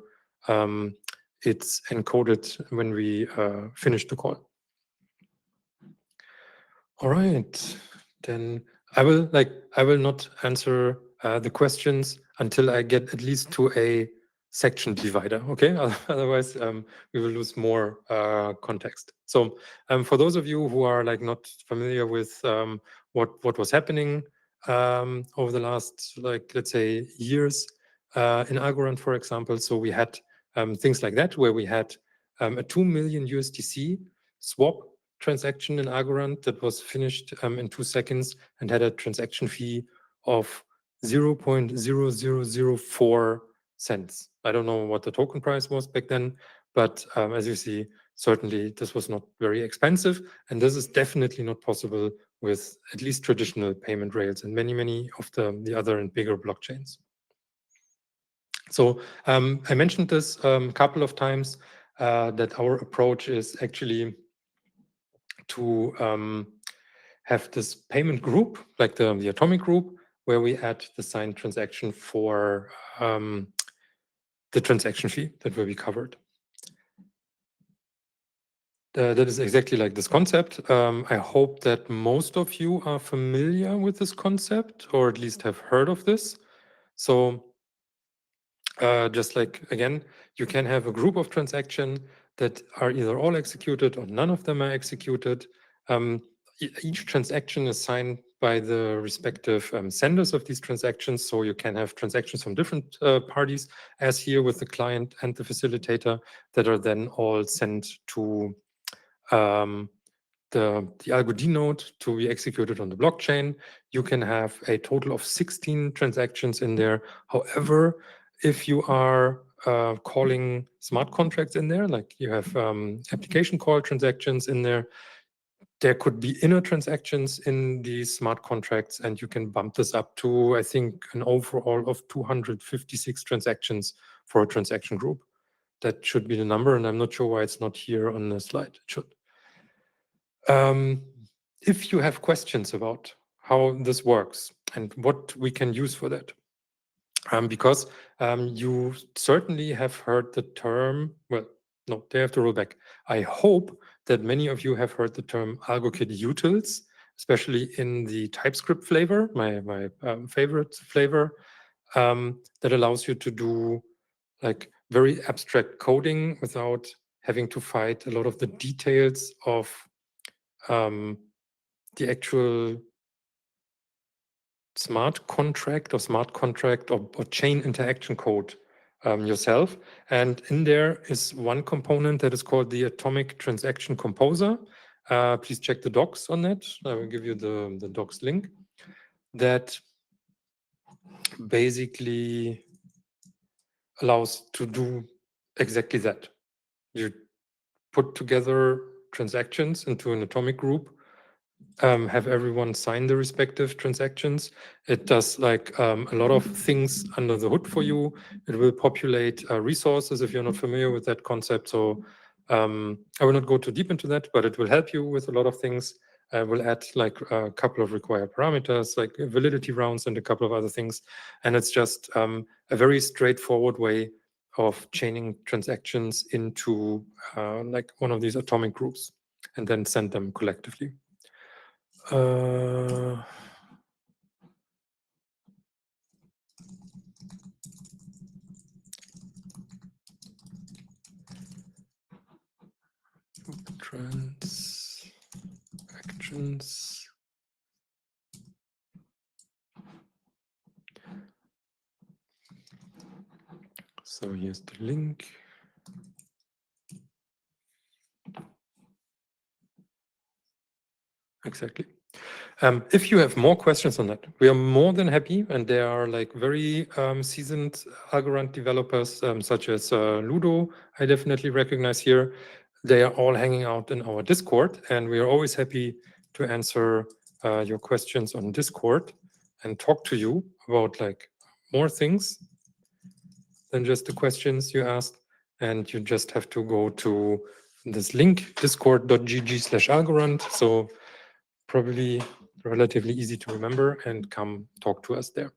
it's encoded when we finish the call. All right, then I will not answer the questions until I get at least to a section divider. Okay, otherwise we will lose more context. So for those of you who are like not familiar with what was happening over the last let's say years in Algorand, for example, so we had things like that where we had a 2 million USDC swap transaction in Algorand that was finished in 2 seconds and had a transaction fee of 0.0004 cents. I don't know what the token price was back then, but as you see, certainly this was not very expensive. And this is definitely not possible with at least traditional payment rails and many of the other and bigger blockchains. So I mentioned this a couple of times that our approach is actually to have this payment group, like the atomic group, where we add the signed transaction for the transaction fee that will be covered. That is exactly like this concept. I hope that most of you are familiar with this concept, or at least have heard of this. So just like, again, you can have a group of transactions that are either all executed or none of them are executed. Each transaction is signed by the respective senders of these transactions. So you can have transactions from different parties, as here with the client and the facilitator, that are then all sent to the Algorand node to be executed on the blockchain. You can have a total of 16 transactions in there. However, if you are calling smart contracts in there, like you have application call transactions in there, there could be inner transactions in these smart contracts, and you can bump this up to, I think, an overall of 256 transactions for a transaction group. That should be the number, and I'm not sure why it's not here on the slide. It should. If you have questions about how this works and what we can use for that, because you certainly have heard the term, well, no, they have to roll back. I hope that many of you have heard the term AlgoKit utils, especially in the TypeScript flavor, my favorite flavor, that allows you to do like very abstract coding without having to fight a lot of the details of the actual smart contract or chain interaction code yourself. And in there is one component that is called the Atomic Transaction Composer. Please check the docs on that. I will give you the docs link. That basically allows to do exactly that. You put together transactions into an atomic group, have everyone sign the respective transactions. It does like a lot of things under the hood for you. It will populate resources if you're not familiar with that concept. So I will not go too deep into that, but it will help you with a lot of things. We'll add like a couple of required parameters, like validity rounds and a couple of other things. And it's just a very straightforward way of chaining transactions into like one of these atomic groups and then send them collectively. Transactions. So here's the link. Exactly. If you have more questions on that, we are more than happy, and there are like very seasoned Algorand developers such as Ludo, I definitely recognize here. they are all hanging out in our Discord, and we are always happy to answer your questions on Discord and talk to you about like more things than just the questions you asked. And you just have to go to this link, discord.gg/Algorand. So probably relatively easy to remember, and come talk to us there.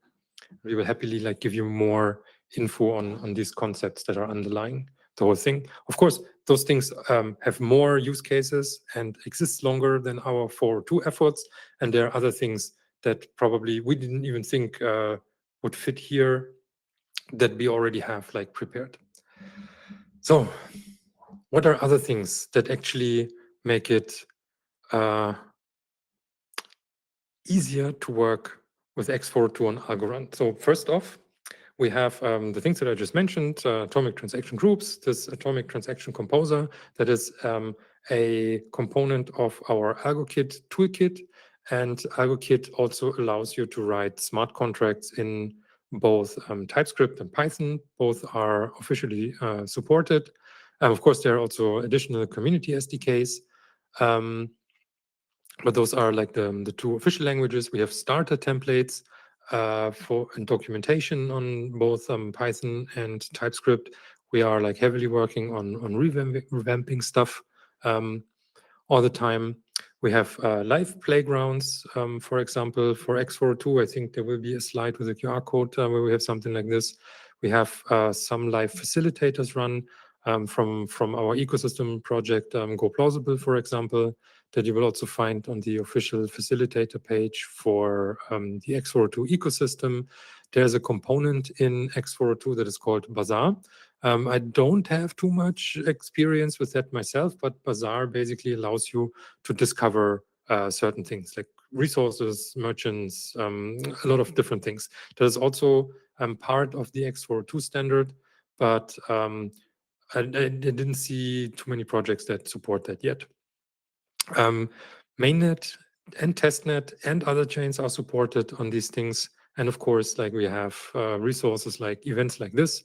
We will happily like give you more info on these concepts that are underlying the whole thing. Of course, those things have more use cases and exist longer than our 402 efforts. And there are other things that probably we didn't even think would fit here that we already have like prepared. So what are other things that actually make it easier to work with x402 on Algorand? So first off, we have the things that I just mentioned, atomic transaction groups, this atomic transaction composer that is a component of our AlgoKit toolkit. And AlgoKit also allows you to write smart contracts in both TypeScript and Python. Both are officially supported. Of course, there are also additional community SDKs. But those are like the two official languages. We have starter templates for documentation on both Python and TypeScript. We are like heavily working on revamping stuff all the time. We have live playgrounds, for example, for x402. I think there will be a slide with a QR code where we have something like this. We have some live facilitators run from our ecosystem project, Go Plausible, for example, that you will also find on the official facilitator page for the x402 ecosystem. There's a component in x402 that is called Bazaar. I don't have too much experience with that myself, but Bazaar basically allows you to discover certain things like resources, merchants, a lot of different things. That is also part of the x402 standard, but I didn't see too many projects that support that yet. Mainnet and testnet and other chains are supported on these things. And of course, like we have resources like events like this,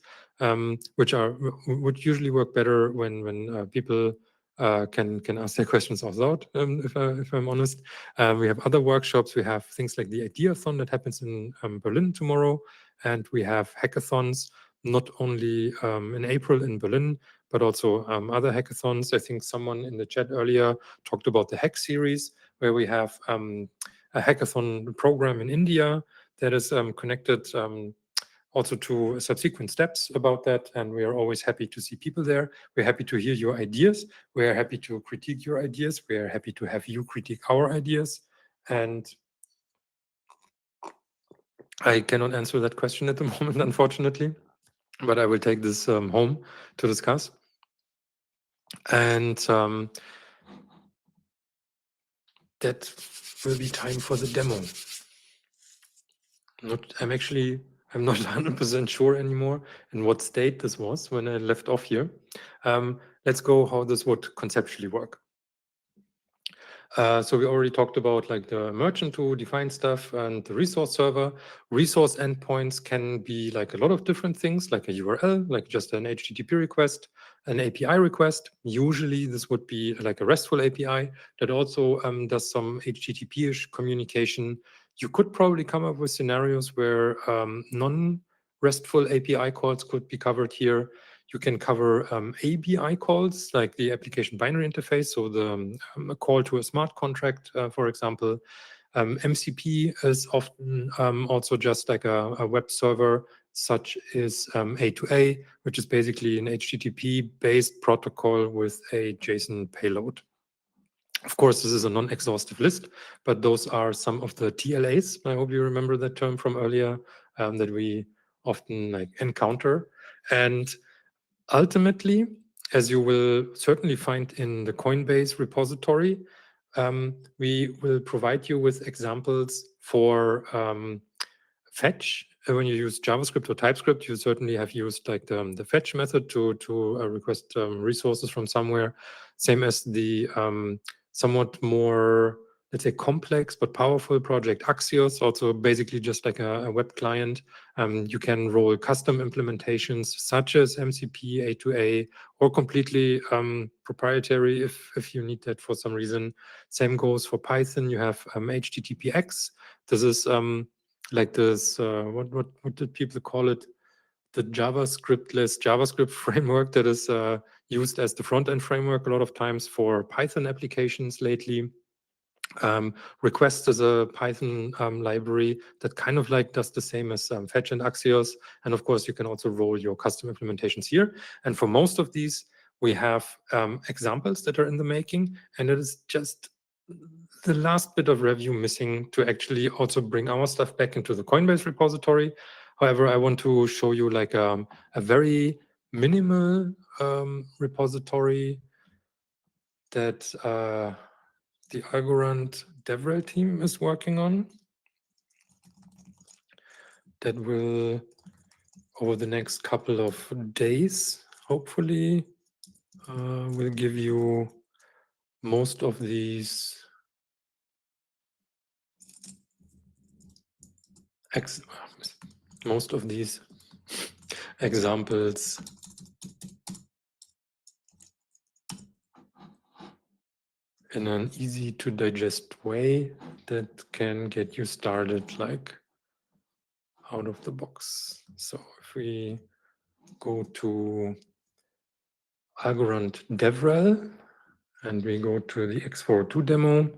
which would usually work better when people can ask their questions out loud, if I'm honest. We have other workshops. We have things like the Ideathon that happens in Berlin tomorrow. And we have hackathons, not only in April in Berlin, but also other hackathons. I think someone in the chat earlier talked about the Hack series, where we have a hackathon program in India that is connected also to subsequent steps about that. And we are always happy to see people there. We're happy to hear your ideas. We are happy to critique your ideas. We are happy to have you critique our ideas. And I cannot answer that question at the moment, unfortunately, but I will take this home to discuss. And that will be time for the demo. I'm not 100% sure anymore in what state this was when I left off here. Let's go how this would conceptually work. So we already talked about like the merchant to define stuff and the resource server. Resource endpoints can be like a lot of different things, like a URL, like just an HTTP request, an API request. Usually this would be like a RESTful API that also does some HTTP-ish communication. You could probably come up with scenarios where non-RESTful API calls could be covered here. You can cover ABI calls, like the application binary interface, so the a call to a smart contract, for example. MCP is often also just like a web server, such as A2A, which is basically an HTTP-based protocol with a JSON payload. Of course, this is a non-exhaustive list, but those are some of the TLAs. I hope you remember that term from earlier that we often like encounter. And ultimately, as you will certainly find in the Coinbase repository, we will provide you with examples for fetch. When you use JavaScript or TypeScript, you certainly have used like the fetch method to request resources from somewhere. Same as the somewhat more let's say, complex but powerful project Axios, also basically just like a web client. You can roll custom implementations such as MCP, A2A, or completely proprietary if you need that for some reason. Same goes for Python. You have HTTPX. This is like this, what did people call it? The JavaScript-less JavaScript framework that is used as the front-end framework a lot of times for Python applications lately. Request is a Python library that kind of like does the same as Fetch and Axios. And of course, you can also roll your custom implementations here. And for most of these, we have examples that are in the making. And it is just the last bit of review missing to actually also bring our stuff back into the Coinbase repository. However, I want to show you like a very minimal repository that the Algorand DevRel team is working on that will, over the next couple of days, hopefully, will give you most of these examples in an easy to digest way that can get you started like out of the box. So if we go to Algorand DevRel and we go to the x402 demo,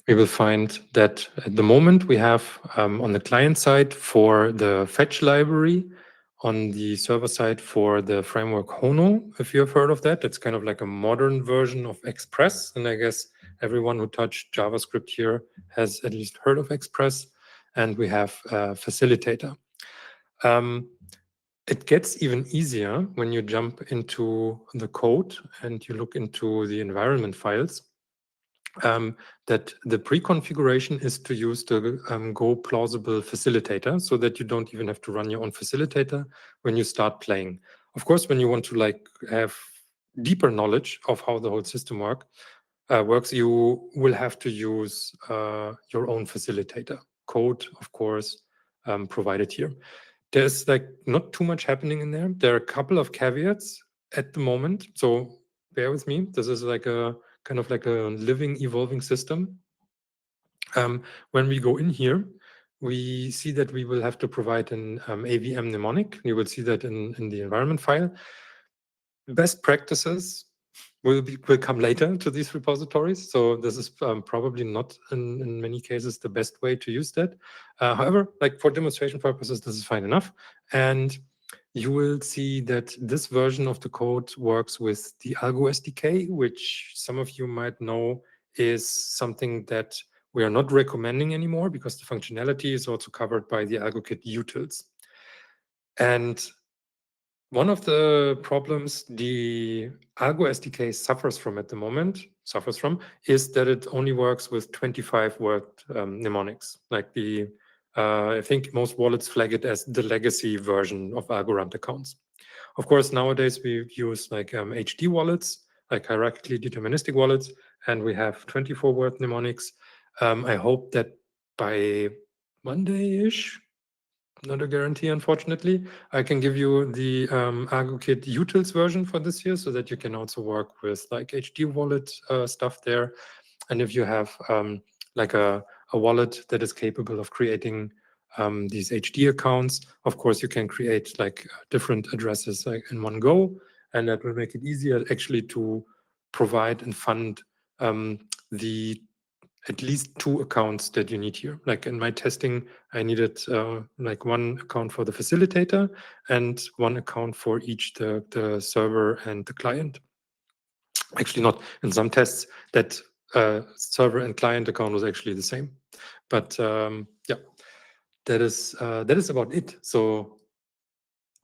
we will find that at the moment we have on the client side for the fetch library, on the server side for the framework Hono, if you have heard of that. It's kind of like a modern version of Express. And I guess everyone who touched JavaScript here has at least heard of Express. And we have Facilitator. It gets even easier when you jump into the code and you look into the environment files. That the pre-configuration is to use the Go plausible facilitator so that you don't even have to run your own facilitator when you start playing. Of course, when you want to like have deeper knowledge of how the whole system works, you will have to use your own facilitator. Code, of course, provided here. There's like not too much happening in there. There are a couple of caveats at the moment, so bear with me. This is like a kind of like a living, evolving system. When we go in here, we see that we will have to provide an AVM mnemonic. You will see that in the environment file. Best practices will come later to these repositories. So this is probably not in many cases the best way to use that. However, like for demonstration purposes, this is fine enough. And you will see that this version of the code works with the Algo SDK, which some of you might know is something that we are not recommending anymore because the functionality is also covered by the AlgoKit utils. And one of the problems the Algo SDK suffers from at the moment, is that it only works with 25-word mnemonics. Like I think most wallets flag it as the legacy version of Algorand accounts. Of course, nowadays we use like HD wallets, like hierarchically deterministic wallets, and we have 24-word mnemonics. I hope that by Monday-ish, not a guarantee, unfortunately, I can give you the ArgoKit utils version for this year so that you can also work with like HD wallet stuff there. And if you have like a wallet that is capable of creating these HD accounts, of course, you can create like different addresses like in one go, and that will make it easier actually to provide and fund the at least 2 accounts that you need here. Like in my testing, I needed like 1 account for the facilitator and 1 account for each the server and the client. Actually not. In some tests, that server and client account was actually the same. But yeah, that is about it. So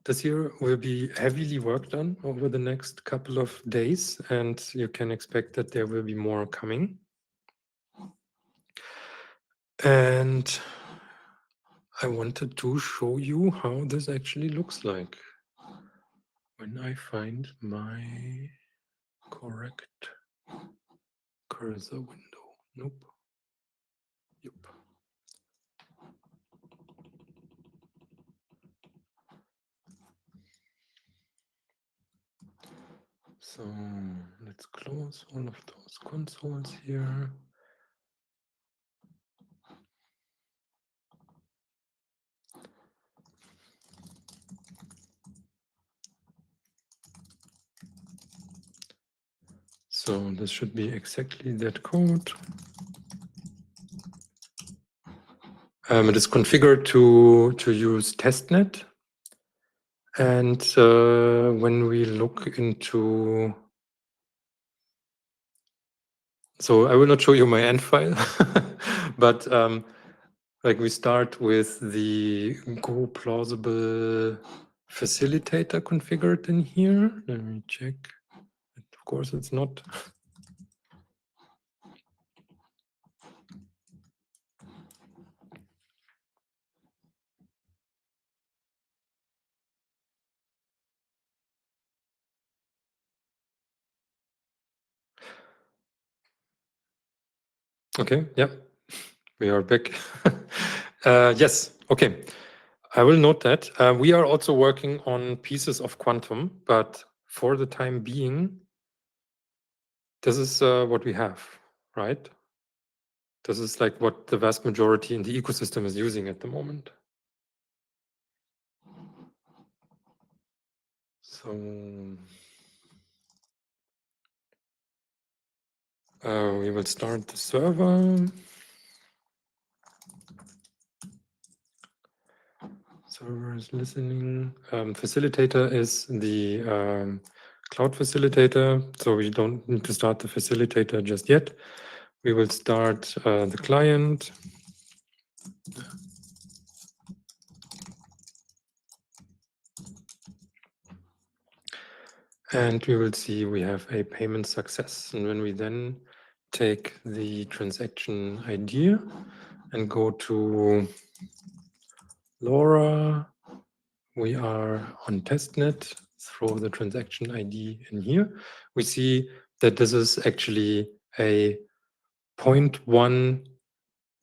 this year will be heavily worked on over the next couple of days, and you can expect that there will be more coming. And I wanted to show you how this actually looks like when I find my correct cursor window. Nope. Yep. So let's close all of those consoles here. So this should be exactly that code. It is configured to use testnet. And when we look into, so I will not show you my end file, but like we start with the Go plausible facilitator configured in here. Let me check. Of course, it's not. Okay, yeah, we are back. Yes, okay. I will note that. We are also working on pieces of quantum, but for the time being, this is what we have, right? This is like what the vast majority in the ecosystem is using at the moment. So we will start the server. Server is listening. Facilitator is the cloud facilitator, so we don't need to start the facilitator just yet. We will start the client. And we will see we have a payment success. And when we then take the transaction ID and go to LoRa, we are on testnet, throw the transaction ID in here. We see that this is actually a 0.1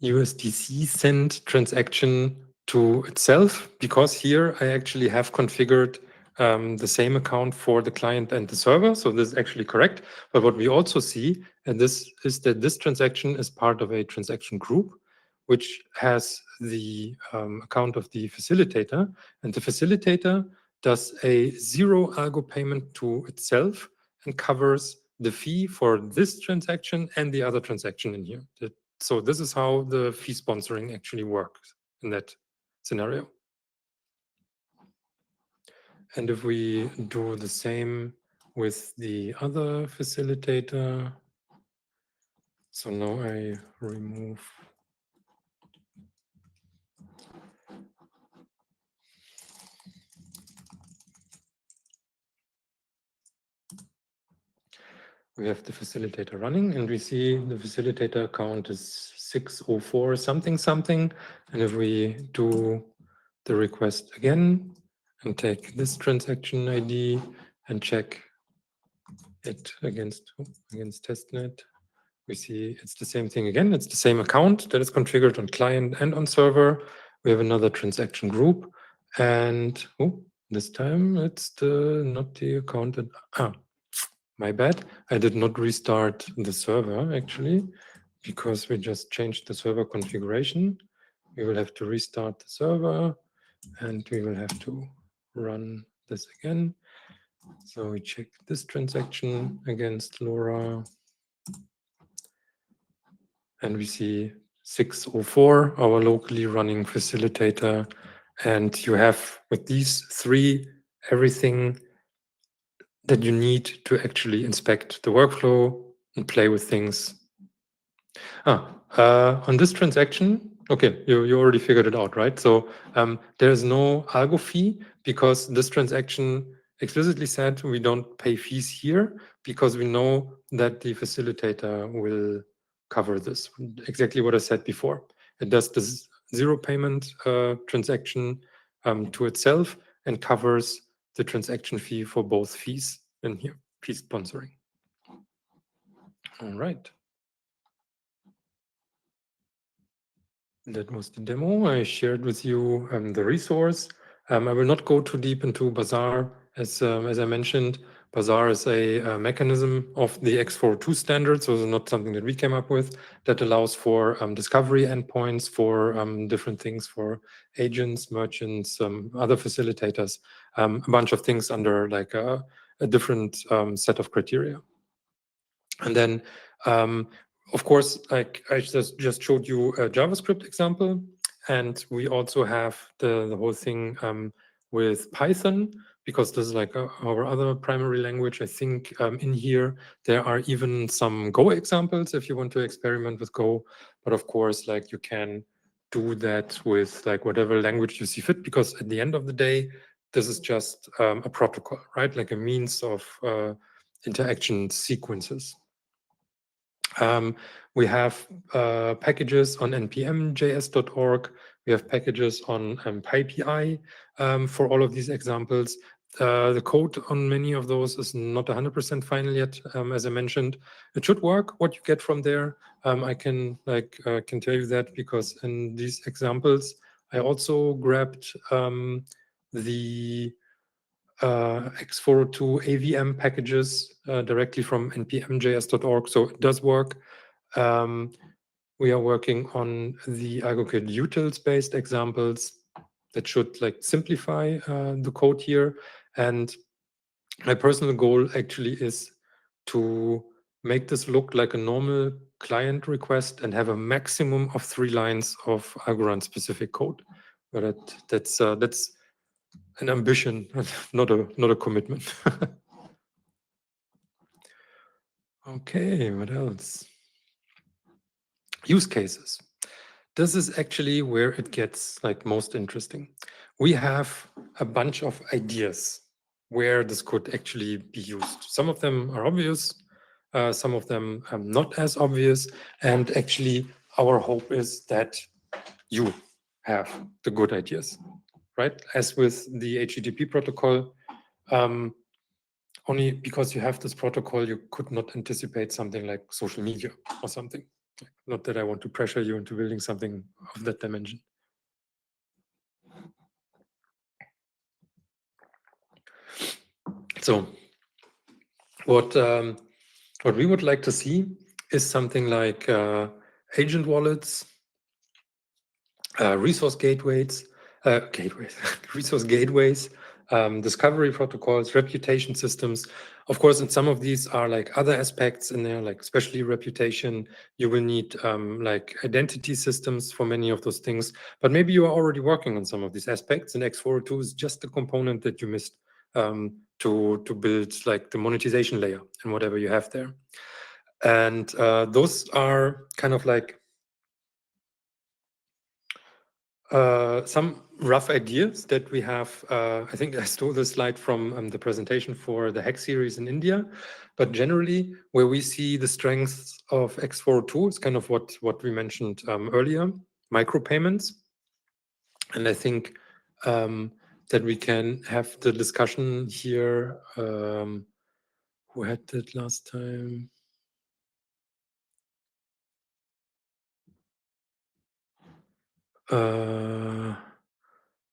USDC send transaction to itself, because here I actually have configured the same account for the client and the server. So this is actually correct. But what we also see, and this is that this transaction is part of a transaction group, which has the account of the facilitator. And the facilitator does a zero algo payment to itself and covers the fee for this transaction and the other transaction in here. So this is how the fee sponsoring actually works in that scenario. And if we do the same with the other facilitator, so now I remove we have the facilitator running, and we see the facilitator account is 604 something something. And if we do the request again and take this transaction ID and check it against testnet, we see it's the same thing again. It's the same account that is configured on client and on server. We have another transaction group, and this time it's not the account that, my bad. I did not restart the server actually, because we just changed the server configuration. We will have to restart the server, and we will have to run this again. So we check this transaction against LoRa, and we see 604, our locally running facilitator. And you have, with these three, everything that you need to actually inspect the workflow and play with things. On this transaction, okay, you already figured it out, right? So there's no algo fee, because this transaction explicitly said we don't pay fees here, because we know that the facilitator will cover this. Exactly what I said before. It does this zero payment transaction to itself and covers the transaction fee for both fees in here, fee sponsoring. All right. that was the demo. I shared with you the resource. I will not go too deep into Bazaar. As I mentioned, Bazaar is a mechanism of the x402 standard, so it's not something that we came up with, that allows for discovery endpoints for different things, for agents, merchants, other facilitators, a bunch of things under like a different set of criteria. And then, of course, like I just showed you a JavaScript example, and we also have the whole thing with Python, because this is like our other primary language. I think in here there are even some Go examples if you want to experiment with Go. But of course, like you can do that with like whatever language you see fit, because at the end of the day, this is just a protocol, right? Like a means of interaction sequences. We have packages on npm.js.org. We have packages on PyPI for all of these examples. The code on many of those is not 100% final yet, as I mentioned. It should work. What you get from there, I can tell you that, because in these examples, I also grabbed the x402 AVM packages directly from npm.js.org, so it does work. We are working on the aggregate utils-based examples that should like simplify the code here. And my personal goal actually is to make this look like a normal client request and have a maximum of 3 lines of Algorand-specific code. But that's an ambition, not a commitment. Okay, what else? Use cases. This is actually where it gets like most interesting. We have a bunch of ideas where this could actually be used. Some of them are obvious, some of them are not as obvious, and actually our hope is that you have the good ideas, right? As with the HTTP protocol, only because you have this protocol, you could not anticipate something like social media or something. Not that I want to pressure you into building something of that dimension. So what we would like to see is something like agent wallets, resource gateways, resource gateways, discovery protocols, reputation systems. Of course, in some of these are like other aspects in there, like especially reputation. You will need like identity systems for many of those things, but maybe you are already working on some of these aspects, and x402 is just the component that you missed to build like the monetization layer and whatever you have there. And those are kind of like some rough ideas that we have. I think I stole this slide from the presentation for the Hack series in India, but generally where we see the strengths of x402 is kind of what we mentioned earlier, micropayments. And I think that we can have the discussion here. Who had that last time?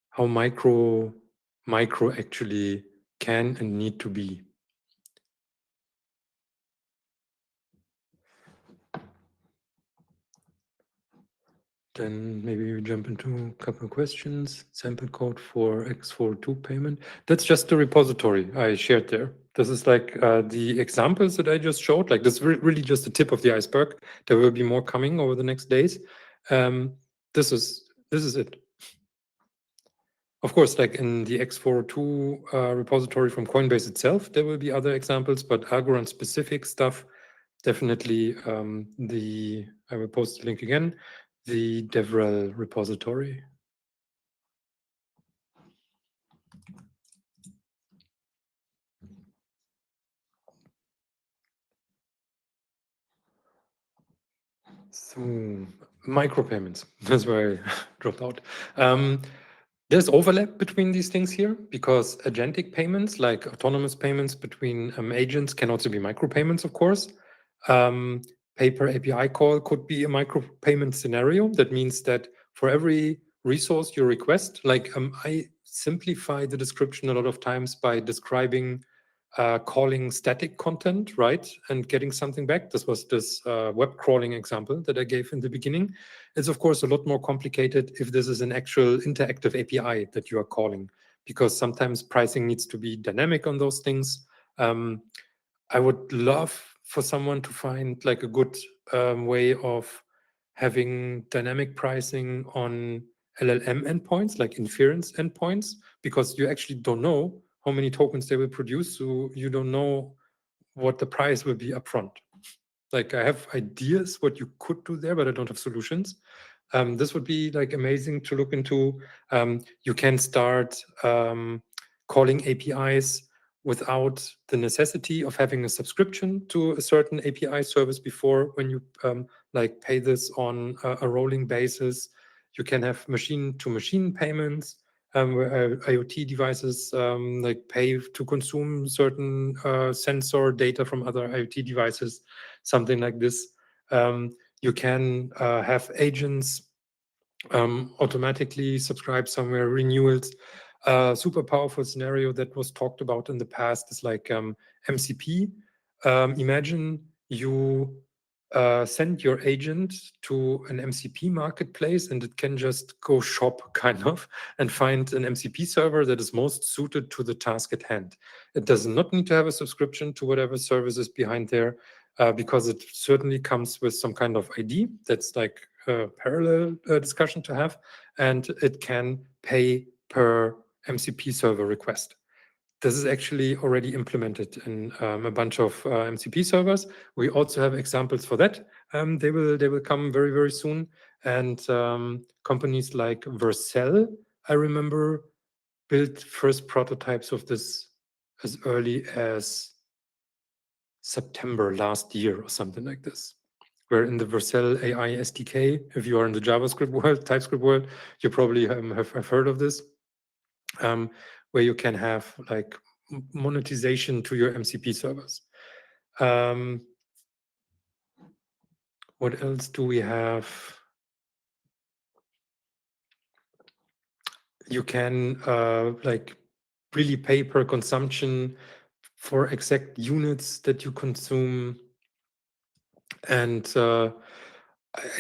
How micro actually can and need to be. Then maybe we jump into a couple of questions. Sample code for x402 payment. That's just the repository I shared there. This is like the examples that I just showed. Like this is really just the tip of the iceberg. There will be more coming over the next days. This is it. Of course, like in the x402 repository from Coinbase itself, there will be other examples, but Algorand specific stuff, definitely I will post the link again, the DevRel repository. So micropayments, that's where I dropped out. There's overlap between these things here, because agentic payments, like autonomous payments between agents, can also be micropayments, of course. Paper API call could be a micropayment scenario. That means that For every resource you request, like I simplify the description a lot of times by describing calling static content, right, and getting something back. This was this web crawling example that I gave in the beginning. It's of course a lot more complicated if this is an actual interactive API that you are calling, because sometimes pricing needs to be dynamic on those things. I would love for someone to find like a good way of having dynamic pricing on LLM endpoints, like inference endpoints, because you actually don't know how many tokens they will produce, so you don't know what the price will be upfront. Like I have ideas what you could do there, but I don't have solutions. This would be like amazing to look into. You can start calling APIs without the necessity of having a subscription to a certain API service before. When you like pay this on a rolling basis, you can have machine-to-machine payments, where IoT devices like pay to consume certain sensor data from other IoT devices, something like this. You can have agents automatically subscribe somewhere, renewals. Super powerful scenario that was talked about in the past is like MCP. Imagine you send your agent to an MCP marketplace, and it can just go shop kind of and find an MCP server that is most suited to the task at hand. It does not need to have a subscription to whatever service is behind there, because it certainly comes with some kind of ID. That's like a parallel discussion to have, and it can pay per MCP server request. This is actually already implemented in a bunch of MCP servers. We also have examples for that. They will come very, very soon. And companies like Vercel, I remember, built first prototypes of this as early as September last year or something like this. Where in the Vercel AI SDK, if you are in the JavaScript world, TypeScript world, you probably have heard of this, where you can have like monetization to your MCP servers. What else do we have? You can like really pay per consumption for exact units that you consume. And I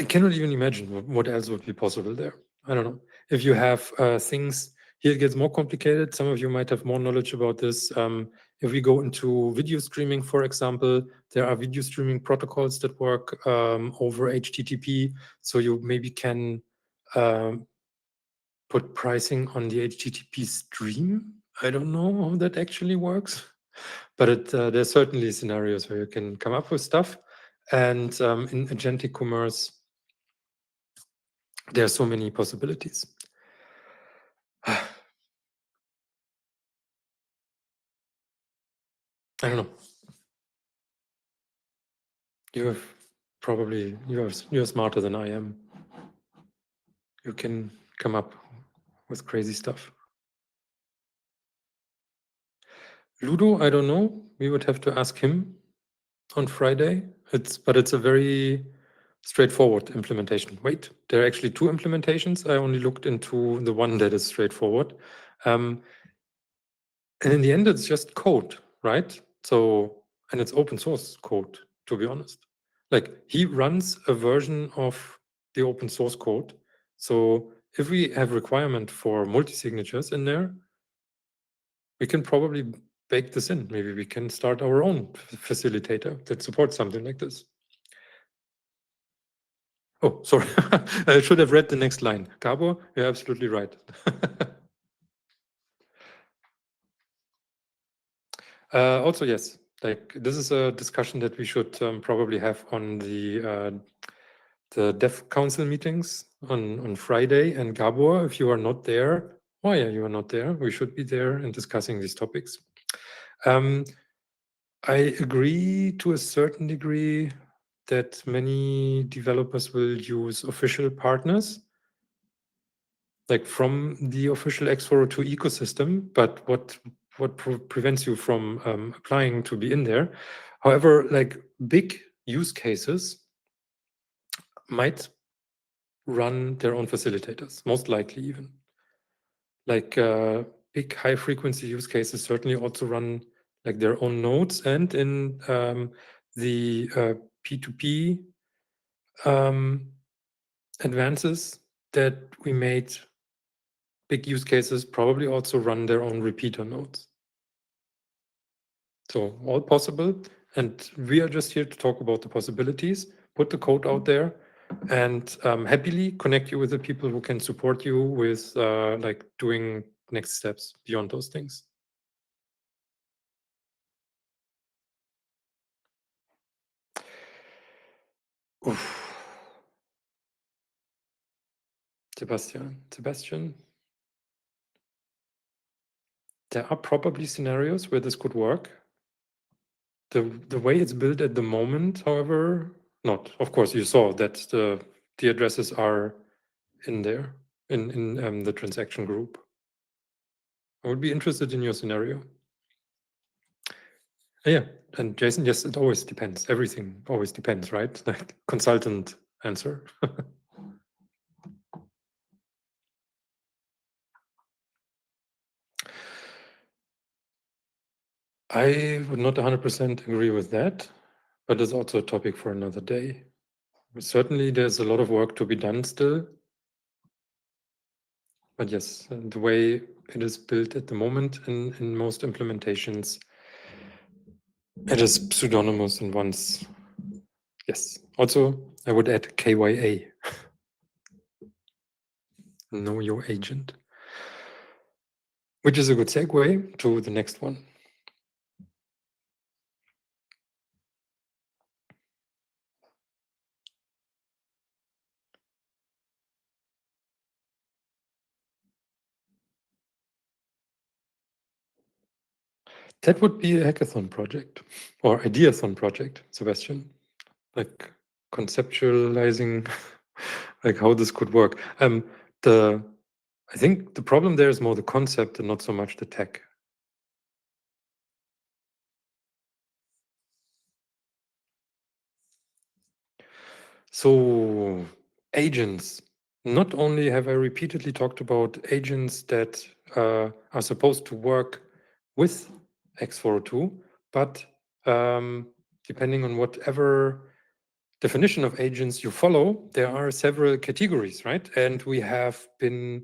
cannot even imagine what else would be possible there. I don't know. If you have things, here it gets more complicated. Some of you might have more knowledge about this. If we go into video streaming, for example, there are video streaming protocols that work over HTTP. So you maybe can put pricing on the HTTP stream. I don't know how that actually works, but there's certainly scenarios where you can come up with stuff. And in agentic commerce, there are so many possibilities. I don't know. You're smarter than I am. You can come up with crazy stuff. Ludo, I don't know. We would have to ask him on Friday. But it's a very straightforward implementation. Wait, there are actually two implementations. I only looked into the one that is straightforward. And in the end, it's just code, right? So, and it's open source code, to be honest. Like he runs a version of the open source code. So if we have requirement for multi-signatures in there, we can probably bake this in. Maybe we can start our own facilitator that supports something like this. Oh, sorry. I should have read the next line. Gabor, you're absolutely right. Also, yes, like this is a discussion that we should probably have on the Dev Council meetings on Friday. And Gabor, if you are not there, why are you not there? We should be there and discussing these topics. I agree to a certain degree that many developers will use official partners, like from the official x402 ecosystem, but what prevents you from applying to be in there? However, like big use cases might run their own facilitators, most likely even. Like big high frequency use cases certainly also run like their own nodes, and in the P2P advances that we made, big use cases probably also run their own repeater nodes. So all possible, and we are just here to talk about the possibilities, put the code out there, and happily connect you with the people who can support you with like doing next steps beyond those things. Oof. Sebastian, there are probably scenarios where this could work. The way it's built at the moment, however, not. Of course, you saw that the addresses are in there in the transaction group. I would be interested in your scenario. Yeah, and Jason, yes, it always depends. Everything always depends, right? Like consultant answer. I would not 100% agree with that, but it's also a topic for another day. Certainly, there's a lot of work to be done still. But yes, the way it is built at the moment in most implementations, it is pseudonymous, and once, yes. Also, I would add KYA, know your agent, which is a good segue to the next one. That would be a hackathon project or ideathon project, Sebastian, like conceptualizing like how this could work. I think the problem there is more the concept and not so much the tech. So agents, not only have I repeatedly talked about agents that are supposed to work with x402, but depending on whatever definition of agents you follow, there are several categories, right? And we have been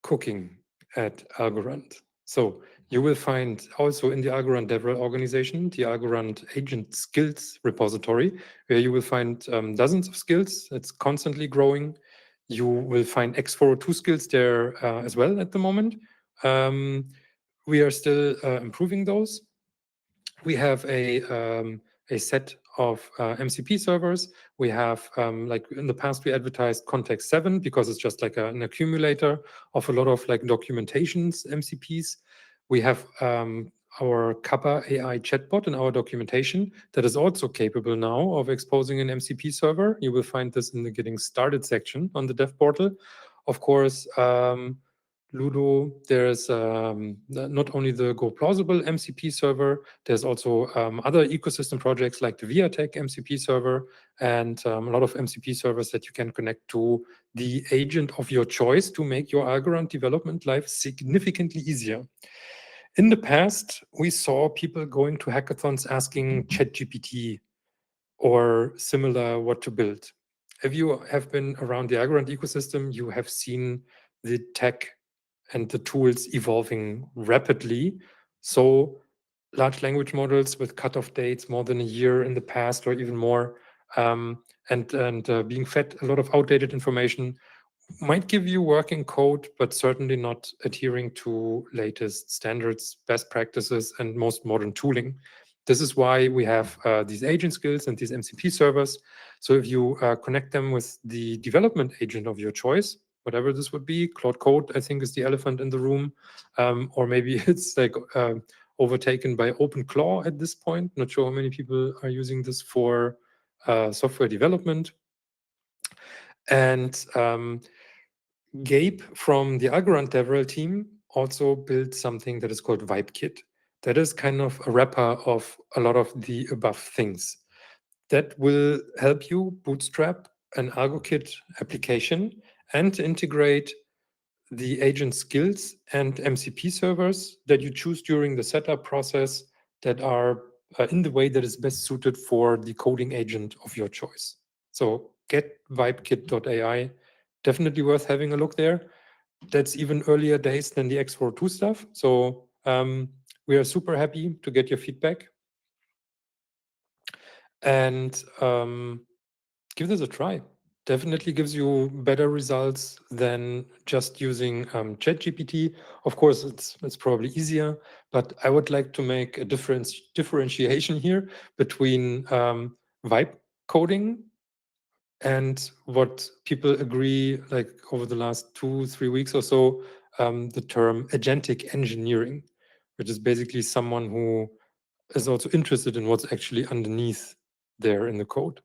cooking at Algorand. So you will find also in the Algorand DevRel organization, the Algorand Agent Skills repository, where you will find dozens of skills. It's constantly growing. You will find x402 skills there as well at the moment. We are still improving those. We have a set of MCP servers. We have, like in the past, we advertised Context 7 because it's just like an accumulator of a lot of like documentations, MCPs. We have our Kappa AI chatbot in our documentation that is also capable now of exposing an MCP server. You will find this in the Getting Started section on the dev portal. Of course, Ludo, there's not only the Go Plausible MCP server, there's also other ecosystem projects like the Viatech MCP server and a lot of MCP servers that you can connect to the agent of your choice to make your Algorand development life significantly easier. In the past, we saw people going to hackathons asking ChatGPT or similar what to build. If you have been around the Algorand ecosystem, you have seen the tech and the tools evolving rapidly. So large language models with cutoff dates more than a year in the past or even more, and being fed a lot of outdated information might give you working code, but certainly not adhering to latest standards, best practices, and most modern tooling. This is why we have these agent skills and these MCP servers. So if you connect them with the development agent of your choice, whatever this would be, Claude Code, I think, is the elephant in the room, or maybe it's like overtaken by OpenClaw at this point. Not sure how many people are using this for software development. And Gabe from the Algorand DevRel team also built something that is called VibeKit. That is kind of a wrapper of a lot of the above things. That will help you bootstrap an AlgoKit application and integrate the agent skills and MCP servers that you choose during the setup process that are in the way that is best suited for the coding agent of your choice. So get vibekit.ai, definitely worth having a look there. That's even earlier days than the x402 stuff. So we are super happy to get your feedback. And give this a try. Definitely gives you better results than just using ChatGPT. Of course, it's probably easier, but I would like to make a differentiation here between vibe coding and what people agree, like over the last 2-3 weeks or so, the term agentic engineering, which is basically someone who is also interested in what's actually underneath there in the code.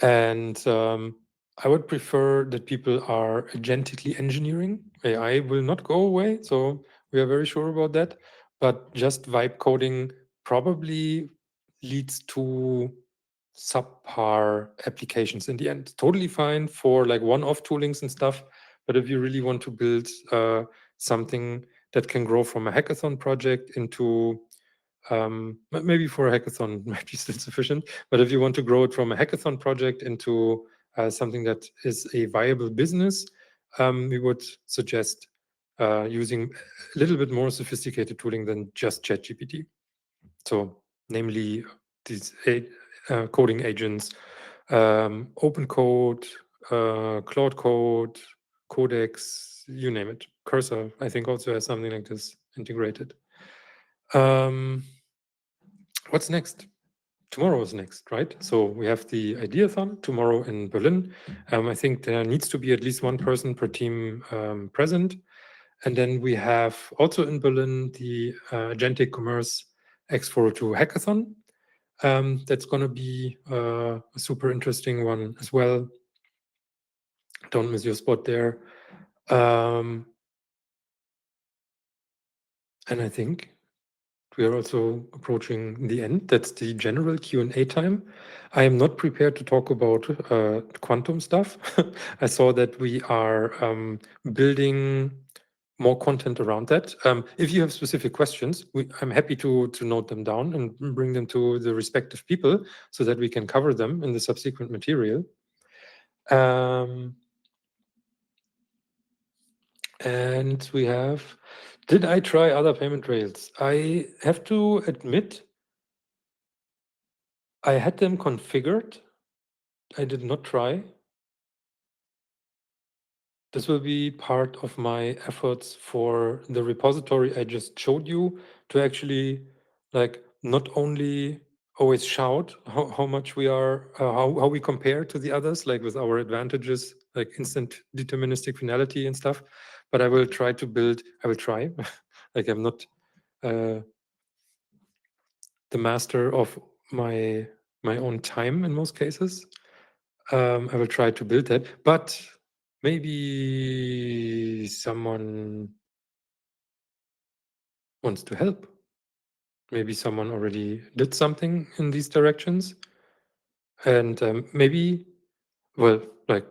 And I would prefer that people are agentically engineering. AI will not go away, so we are very sure about that. But just vibe coding probably leads to subpar applications in the end. Totally fine for like one-off toolings and stuff. But if you really want to build something that can grow from a hackathon project into maybe for a hackathon might be still sufficient, but if you want to grow it from a hackathon project into something that is a viable business, we would suggest using a little bit more sophisticated tooling than just ChatGPT. So namely these coding agents, open code, Cloud Code, Codex, you name it. Cursor, I think, also has something like this integrated. What's next? Tomorrow is next, right? So we have the Ideathon tomorrow in Berlin. I think there needs to be at least one person per team present. And then we have also in Berlin the Agentic Commerce x402 hackathon. That's going to be a super interesting one as well. Don't miss your spot there. And I think we are also approaching the end. That's the general Q&A time. I am not prepared to talk about quantum stuff. I saw that we are building more content around that. If you have specific questions, I'm happy to note them down and bring them to the respective people so that we can cover them in the subsequent material. And we have, did I try other payment rails? I have to admit, I had them configured. I did not try. This will be part of my efforts for the repository I just showed you to actually like not only always shout how much we are, how we compare to the others, like with our advantages, like instant deterministic finality and stuff, but I will try to build, I will try, like I'm not the master of my own time in most cases. I will try to build that, but maybe someone wants to help. Maybe someone already did something in these directions, and maybe, well, like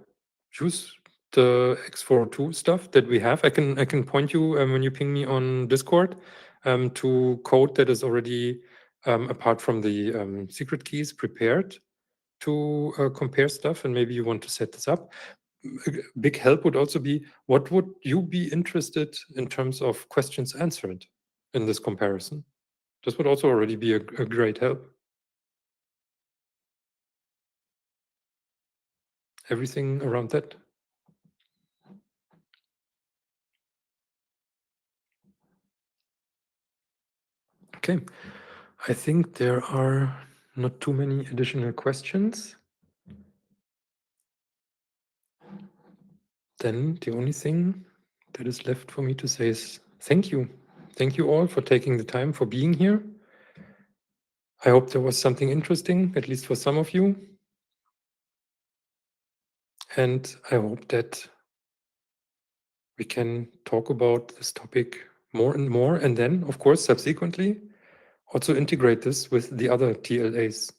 use the x402 stuff that we have. I can point you when you ping me on Discord to code that is already apart from the secret keys prepared to compare stuff, and maybe you want to set this up. A big help would also be, what would you be interested in terms of questions answered in this comparison? This would also already be a great help. Everything around that. Okay, I think there are not too many additional questions. Then the only thing that is left for me to say is thank you. Thank you all for taking the time, for being here. I hope there was something interesting, at least for some of you. And I hope that we can talk about this topic more and more. And then, of course, subsequently, also integrate this with the other TLAs.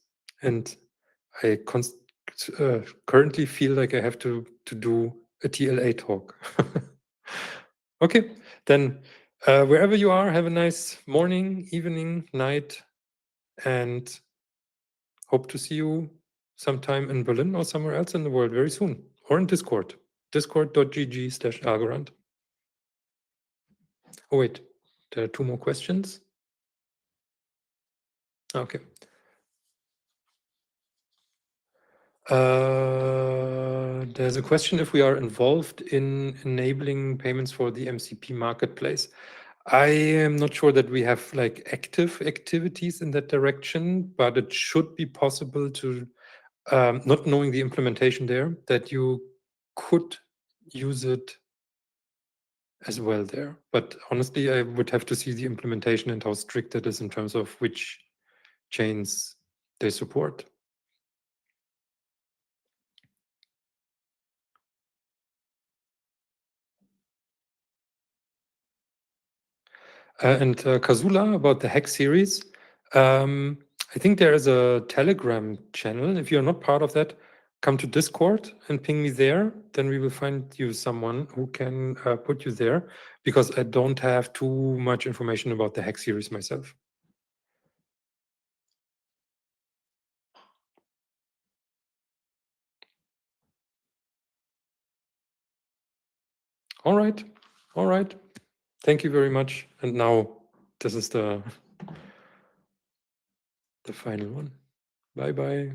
And I currently feel like I have to do a TLA talk. Okay, then wherever you are, have a nice morning, evening, night, and hope to see you sometime in Berlin or somewhere else in the world very soon, or in Discord, discord.gg/Algorand. Oh wait, there are 2 more questions. Okay. There's a question if we are involved in enabling payments for the MCP marketplace. I am not sure that we have like active activities in that direction, but it should be possible to, not knowing the implementation there, that you could use it as well there. But honestly, I would have to see the implementation and how strict it is in terms of which chains they support. And Kazula, about the hack series, I think there is a Telegram channel. If you're not part of that, come to Discord and ping me there. Then we will find you someone who can put you there, because I don't have too much information about the hack series myself. All right. All right. Thank you very much. And now this is the final one. Bye-bye.